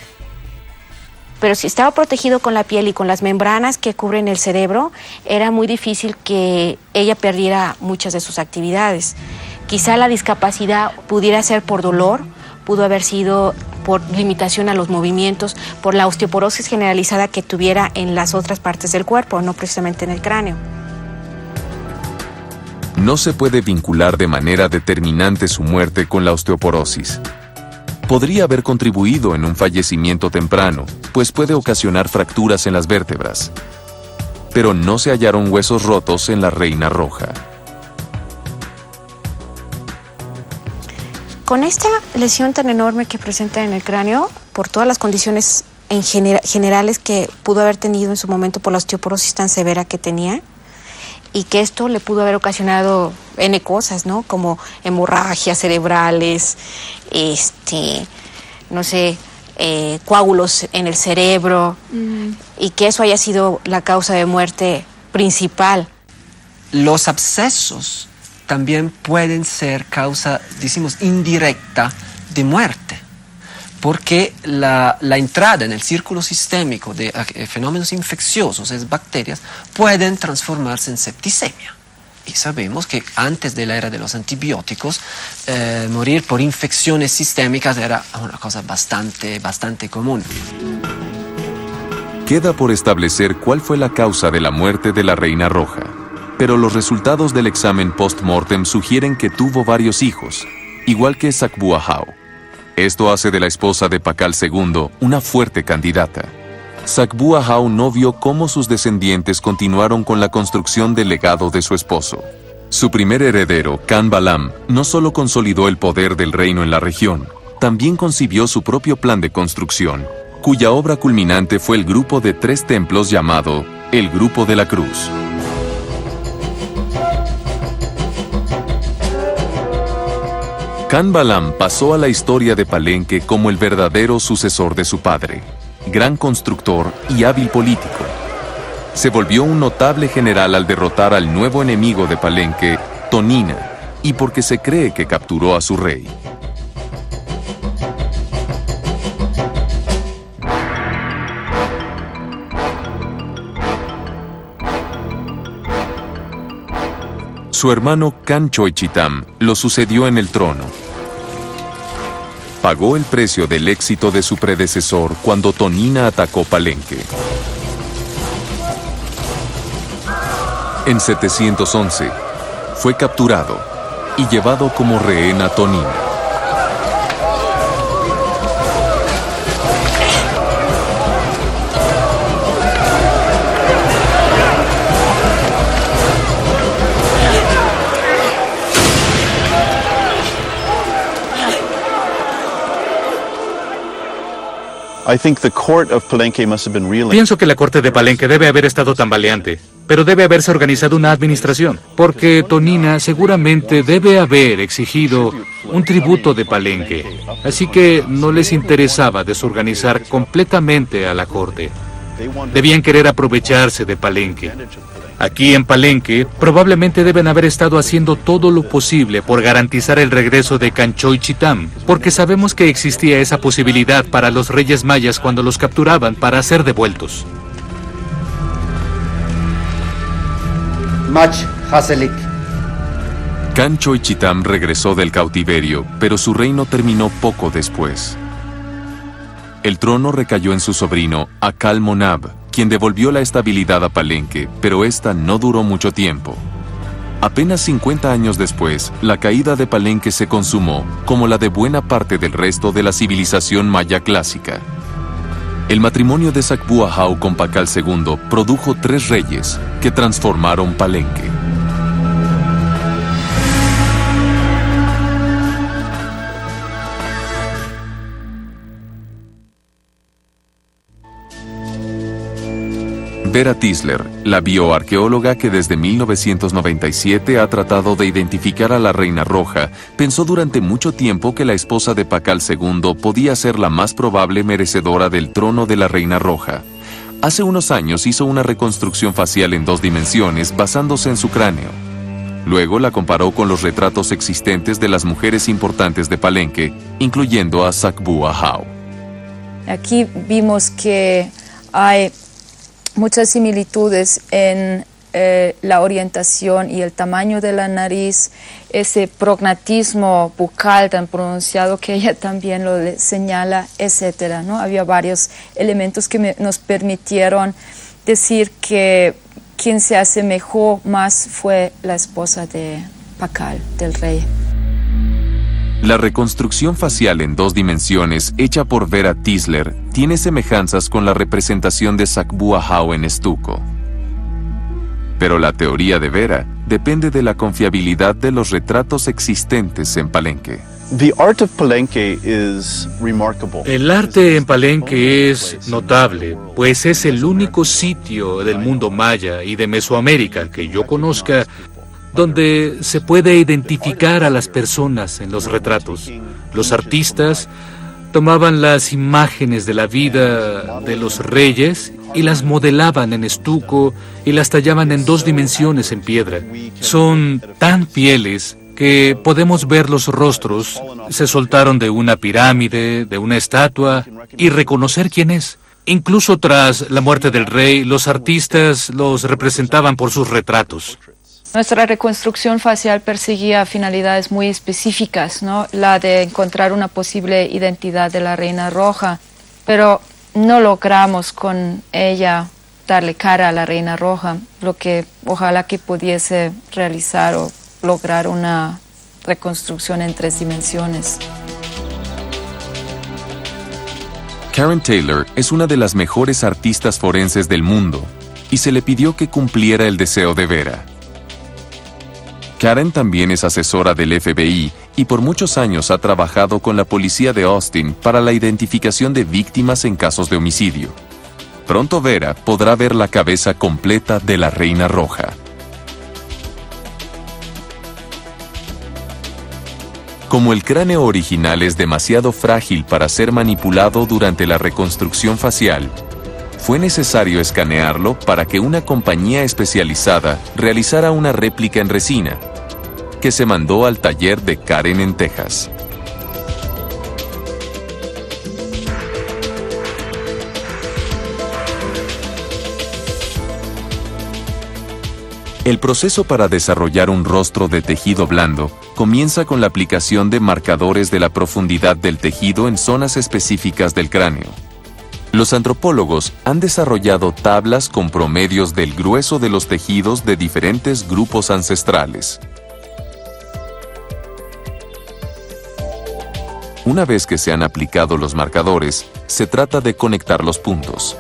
Pero si estaba protegido con la piel y con las membranas que cubren el cerebro, era muy difícil que ella perdiera muchas de sus actividades. Quizá la discapacidad pudiera ser por dolor, pudo haber sido por limitación a los movimientos, por la osteoporosis generalizada que tuviera en las otras partes del cuerpo, no precisamente en el cráneo. No se puede vincular de manera determinante su muerte con la osteoporosis. Podría haber contribuido en un fallecimiento temprano, pues puede ocasionar fracturas en las vértebras. Pero no se hallaron huesos rotos en la Reina Roja. Con esta lesión tan enorme que presenta en el cráneo, por todas las condiciones generales que pudo haber tenido en su momento por la osteoporosis tan severa que tenía, y que esto le pudo haber ocasionado N cosas, ¿no? Como hemorragias cerebrales, coágulos en el cerebro, y que eso haya sido la causa de muerte principal. Los abscesos también pueden ser causa, decimos, indirecta de muerte, porque la entrada en el círculo sistémico de fenómenos infecciosos, es bacterias, pueden transformarse en septicemia. Y sabemos que antes de la era de los antibióticos, morir por infecciones sistémicas era una cosa bastante común. Queda por establecer cuál fue la causa de la muerte de la Reina Roja. Pero los resultados del examen post-mortem sugieren que tuvo varios hijos, igual que Sakbuahau. Esto hace de la esposa de Pakal II una fuerte candidata. Sakbuahau no vio cómo sus descendientes continuaron con la construcción del legado de su esposo. Su primer heredero, Khan Balam, no solo consolidó el poder del reino en la región, también concibió su propio plan de construcción, cuya obra culminante fue el grupo de 3 templos llamado el Grupo de la Cruz. Khan Balam pasó a la historia de Palenque como el verdadero sucesor de su padre, gran constructor y hábil político. Se volvió un notable general al derrotar al nuevo enemigo de Palenque, Tonina, y porque se cree que capturó a su rey. Su hermano Khan Choichitam lo sucedió en el trono. Pagó el precio del éxito de su predecesor cuando Tonina atacó Palenque. En 711, fue capturado y llevado como rehén a Tonina. Pienso que la corte de Palenque debe haber estado tambaleante. Pero debe haberse organizado una administración, porque Tonina seguramente debe haber exigido un tributo de Palenque, así que no les interesaba desorganizar completamente a la corte. Debían querer aprovecharse de Palenque. Aquí en Palenque probablemente deben haber estado haciendo todo lo posible por garantizar el regreso de Canchoychitam, porque sabemos que existía esa posibilidad para los reyes mayas cuando los capturaban para ser devueltos. Mach Haselik. Canchoychitam regresó del cautiverio, pero su reino terminó poco después. El trono recayó en su sobrino, Akal Monab, quien devolvió la estabilidad a Palenque, pero esta no duró mucho tiempo. Apenas 50 años después, la caída de Palenque se consumó, como la de buena parte del resto de la civilización maya clásica. El matrimonio de Sacbú Ahau con Pakal II produjo 3 reyes que transformaron Palenque. Vera Tisler, la bioarqueóloga que desde 1997 ha tratado de identificar a la Reina Roja, pensó durante mucho tiempo que la esposa de Pakal II podía ser la más probable merecedora del trono de la Reina Roja. Hace unos años hizo una reconstrucción facial en 2 dimensiones basándose en su cráneo. Luego la comparó con los retratos existentes de las mujeres importantes de Palenque, incluyendo a Sacbú Ahau. Aquí vimos que hay muchas similitudes en la orientación y el tamaño de la nariz, ese prognatismo bucal tan pronunciado que ella también lo señala, etcétera, ¿no? Había varios elementos que nos permitieron decir que quien se asemejó más fue la esposa de Pakal, del rey. La reconstrucción facial en 2 dimensiones hecha por Vera Tisler tiene semejanzas con la representación de Sacbú Ahau en estuco. Pero la teoría de Vera depende de la confiabilidad de los retratos existentes en Palenque. El arte en Palenque es notable, pues es el único sitio del mundo maya y de Mesoamérica que yo conozca donde se puede identificar a las personas en los retratos. Los artistas tomaban las imágenes de la vida de los reyes y las modelaban en estuco y las tallaban en 2 dimensiones en piedra. Son tan fieles que podemos ver los rostros, se soltaron de una pirámide, de una estatua, y reconocer quién es. Incluso tras la muerte del rey, los artistas los representaban por sus retratos. Nuestra reconstrucción facial perseguía finalidades muy específicas, ¿no? La de encontrar una posible identidad de la Reina Roja, pero no logramos con ella darle cara a la Reina Roja, lo que ojalá que pudiese realizar o lograr una reconstrucción en 3 dimensiones. Karen Taylor es una de las mejores artistas forenses del mundo y se le pidió que cumpliera el deseo de Vera. Karen también es asesora del FBI y por muchos años ha trabajado con la policía de Austin para la identificación de víctimas en casos de homicidio. Pronto Vera podrá ver la cabeza completa de la Reina Roja. Como el cráneo original es demasiado frágil para ser manipulado durante la reconstrucción facial, fue necesario escanearlo para que una compañía especializada realizara una réplica en resina, que se mandó al taller de Karen en Texas. El proceso para desarrollar un rostro de tejido blando comienza con la aplicación de marcadores de la profundidad del tejido en zonas específicas del cráneo. Los antropólogos han desarrollado tablas con promedios del grueso de los tejidos de diferentes grupos ancestrales. Una vez que se han aplicado los marcadores, se trata de conectar los puntos.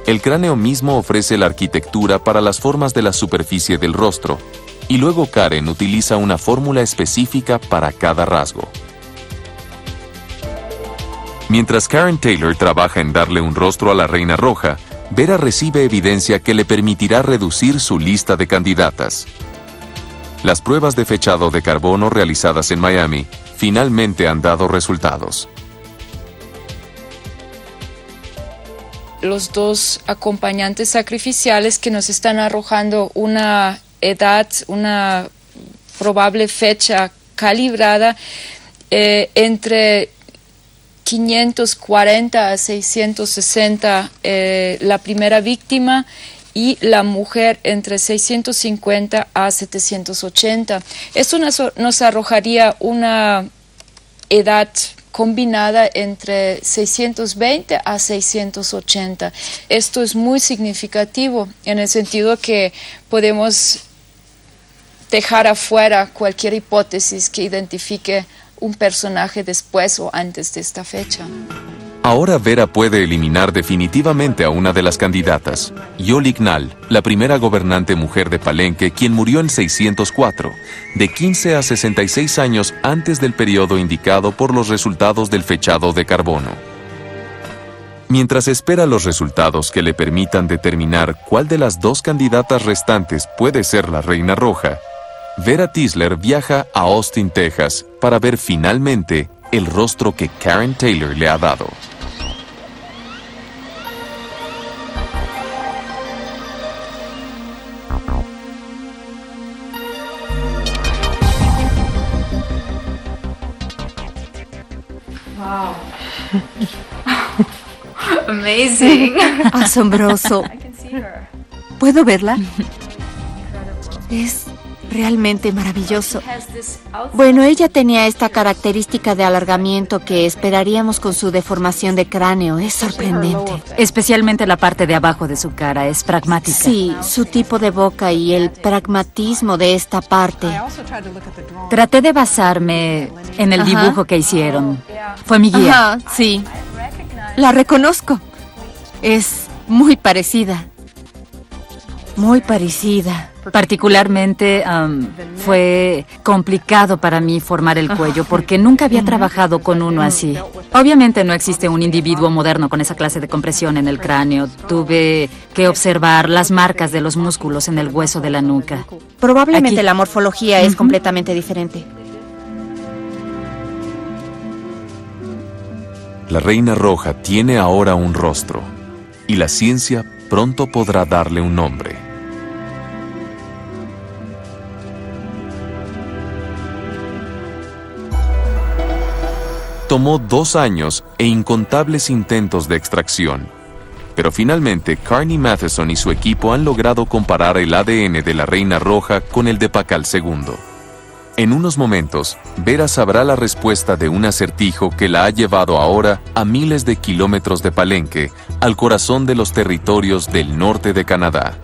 El cráneo mismo ofrece la arquitectura para las formas de la superficie del rostro, y luego Karen utiliza una fórmula específica para cada rasgo. Mientras Karen Taylor trabaja en darle un rostro a la Reina Roja, Vera recibe evidencia que le permitirá reducir su lista de candidatas. Las pruebas de fechado de carbono realizadas en Miami finalmente han dado resultados. Los dos acompañantes sacrificiales que nos están arrojando una edad, una probable fecha calibrada entre 540 a 660 la primera víctima y la mujer entre 650 a 780. Esto nos arrojaría una edad combinada entre 620 a 680. Esto es muy significativo en el sentido que podemos dejar afuera cualquier hipótesis que identifique un personaje después o antes de esta fecha. Ahora Vera puede eliminar definitivamente a una de las candidatas, Yoli Gnal, la primera gobernante mujer de Palenque, quien murió en 604, de 15 a 66 años antes del periodo indicado por los resultados del fechado de carbono. Mientras espera los resultados que le permitan determinar cuál de las dos candidatas restantes puede ser la Reina Roja, Vera Tisler viaja a Austin, Texas, para ver finalmente el rostro que Karen Taylor le ha dado. Wow. Amazing. Asombroso. ¿Puedo verla? Es realmente maravilloso. Bueno, ella tenía esta característica de alargamiento que esperaríamos con su deformación de cráneo. Es sorprendente. Especialmente la parte de abajo de su cara, es pragmática. Sí, su tipo de boca y el pragmatismo de esta parte. Traté de basarme en el dibujo que hicieron. Fue mi guía. Ajá, sí. La reconozco. Es muy parecida. Muy parecida. Particularmente fue complicado para mí formar el cuello porque nunca había trabajado con uno así. Obviamente no existe un individuo moderno con esa clase de compresión en el cráneo. Tuve que observar las marcas de los músculos en el hueso de la nuca. Probablemente la morfología es completamente diferente. La Reina Roja tiene ahora un rostro, y la ciencia pronto podrá darle un nombre. Tomó 2 años e incontables intentos de extracción, pero finalmente Carney Matheson y su equipo han logrado comparar el ADN de la Reina Roja con el de Pakal II. En unos momentos, Vera sabrá la respuesta de un acertijo que la ha llevado ahora a miles de kilómetros de Palenque, al corazón de los territorios del norte de Canadá.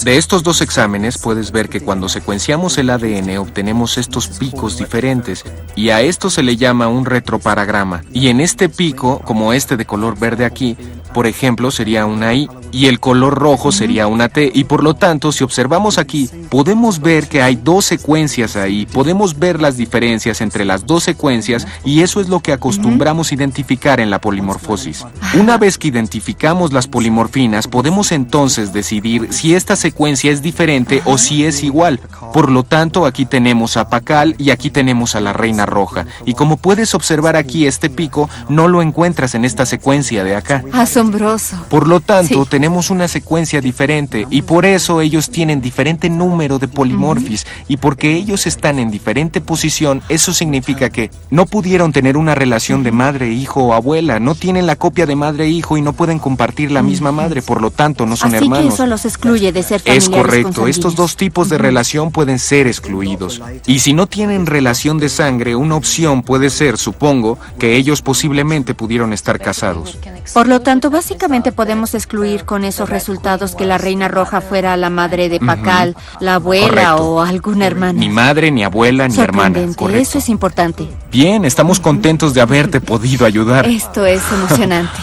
De estos dos exámenes puedes ver que cuando secuenciamos el ADN obtenemos estos picos diferentes y a esto se le llama un retroparagrama. Y en este pico, como este de color verde aquí, por ejemplo, sería una I y el color rojo sería una T y por lo tanto, si observamos aquí, podemos ver que hay 2 secuencias ahí, podemos ver las diferencias entre las 2 secuencias y eso es lo que acostumbramos identificar en la polimorfosis. Una vez que identificamos las polimorfinas, podemos entonces decidir si esta secuencia es diferente o si es igual. Por lo tanto, aquí tenemos a Pakal y aquí tenemos a la Reina Roja. Y como puedes observar aquí, este pico no lo encuentras en esta secuencia de acá. Asombroso. Por lo tanto, tenemos una secuencia diferente y por eso ellos tienen diferente número de polimorfis y porque ellos están en diferente posición, eso significa que no pudieron tener una relación de madre, hijo o abuela, no tienen la copia de madre e hijo y no pueden compartir la misma madre, por lo tanto no son hermanos. Así que eso los excluye de ser familiares. Es correcto, estos 2 tipos de relación pueden ser excluidos. Y si no tienen relación de sangre, una opción puede ser, supongo, que ellos posiblemente pudieron estar casados. Por lo tanto, básicamente podemos excluir con esos resultados que la Reina Roja fuera la madre de Pakal, la abuela Correcto. o alguna hermana. Ni madre, ni abuela, ni hermana. Correcto. Eso es importante. Bien, estamos contentos de haberte podido ayudar. Esto es emocionante.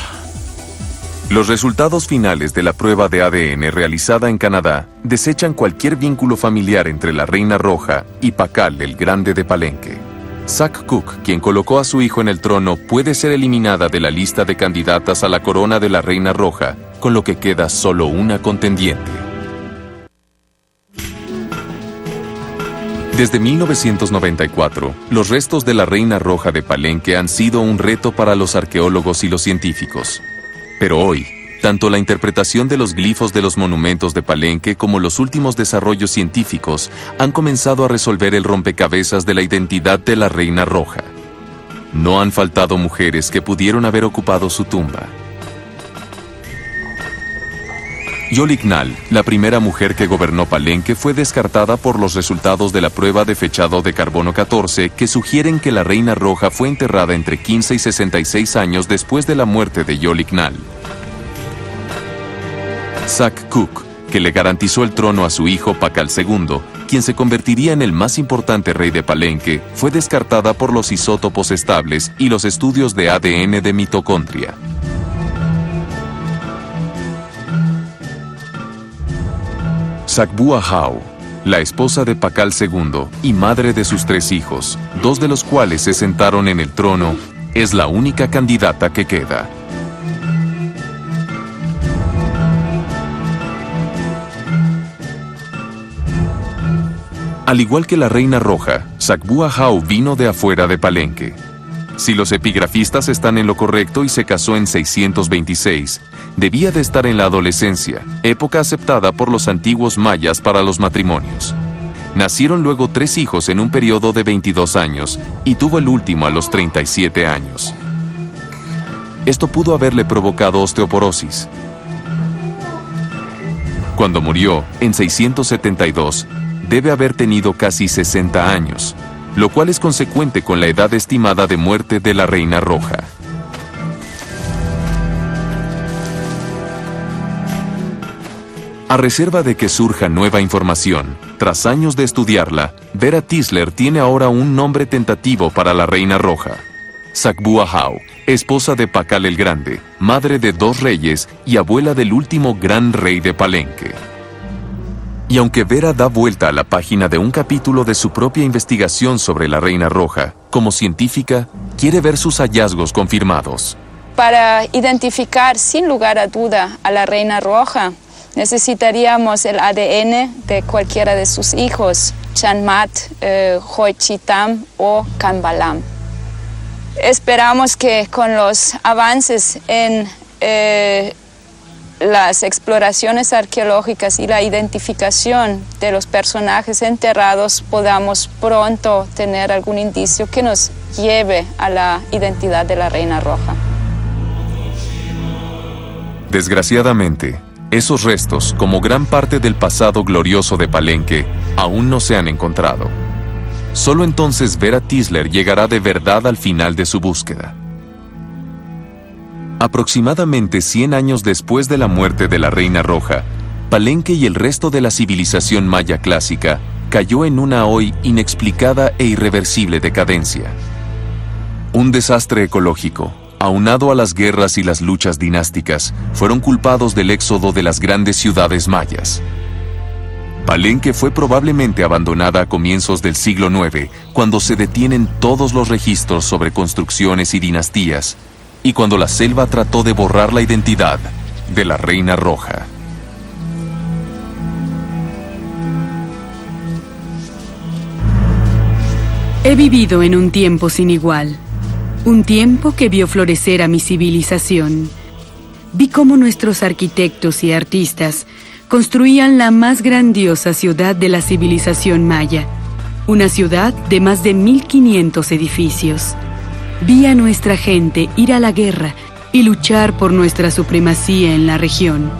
Los resultados finales de la prueba de ADN realizada en Canadá desechan cualquier vínculo familiar entre la Reina Roja y Pakal el Grande de Palenque. Zack Cook, quien colocó a su hijo en el trono, puede ser eliminada de la lista de candidatas a la corona de la Reina Roja, con lo que queda solo una contendiente. Desde 1994, los restos de la Reina Roja de Palenque han sido un reto para los arqueólogos y los científicos. Pero hoy, tanto la interpretación de los glifos de los monumentos de Palenque como los últimos desarrollos científicos han comenzado a resolver el rompecabezas de la identidad de la Reina Roja. No han faltado mujeres que pudieron haber ocupado su tumba. Yolignal, la primera mujer que gobernó Palenque, fue descartada por los resultados de la prueba de fechado de carbono 14 que sugieren que la Reina Roja fue enterrada entre 15 y 66 años después de la muerte de Yolignal. Zack Cook, que le garantizó el trono a su hijo Pakal II, quien se convertiría en el más importante rey de Palenque, fue descartada por los isótopos estables y los estudios de ADN de mitocondria. Sakbua Hau, la esposa de Pakal II y madre de sus 3 hijos, 2 de los cuales se sentaron en el trono, es la única candidata que queda. Al igual que la Reina Roja, Sakbua Hau vino de afuera de Palenque. Si los epigrafistas están en lo correcto y se casó en 626, debía de estar en la adolescencia, época aceptada por los antiguos mayas para los matrimonios. Nacieron luego 3 hijos en un periodo de 22 años y tuvo el último a los 37 años. Esto pudo haberle provocado osteoporosis. Cuando murió, en 672, debe haber tenido casi 60 años, lo cual es consecuente con la edad estimada de muerte de la Reina Roja. A reserva de que surja nueva información, tras años de estudiarla, Vera Tisler tiene ahora un nombre tentativo para la Reina Roja. Sakbua Hau, esposa de Pakal el Grande, madre de 2 reyes y abuela del último gran rey de Palenque. Y aunque Vera da vuelta a la página de un capítulo de su propia investigación sobre la Reina Roja, como científica, quiere ver sus hallazgos confirmados. Para identificar sin lugar a duda a la Reina Roja, necesitaríamos el ADN de cualquiera de sus hijos, Chanmat, Jochitam o Kambalam. Esperamos que con los avances en las exploraciones arqueológicas y la identificación de los personajes enterrados podamos pronto tener algún indicio que nos lleve a la identidad de la Reina Roja. Desgraciadamente, esos restos, como gran parte del pasado glorioso de Palenque, aún no se han encontrado. Solo entonces Vera Tisler llegará de verdad al final de su búsqueda. Aproximadamente 100 años después de la muerte de la Reina Roja, Palenque y el resto de la civilización maya clásica cayó en una hoy inexplicada e irreversible decadencia. Un desastre ecológico, aunado a las guerras y las luchas dinásticas, fueron culpados del éxodo de las grandes ciudades mayas. Palenque fue probablemente abandonada a comienzos del siglo IX, cuando se detienen todos los registros sobre construcciones y dinastías, y cuando la selva trató de borrar la identidad de la Reina Roja. He vivido en un tiempo sin igual, un tiempo que vio florecer a mi civilización. Vi cómo nuestros arquitectos y artistas construían la más grandiosa ciudad de la civilización maya, una ciudad de más de 1500 edificios. Vi a nuestra gente ir a la guerra y luchar por nuestra supremacía en la región.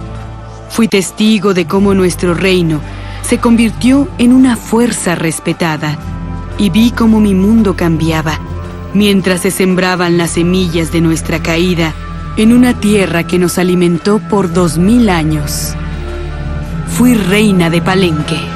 Fui testigo de cómo nuestro reino se convirtió en una fuerza respetada, y vi cómo mi mundo cambiaba, mientras se sembraban las semillas de nuestra caída en una tierra que nos alimentó por 2000 años. Fui reina de Palenque.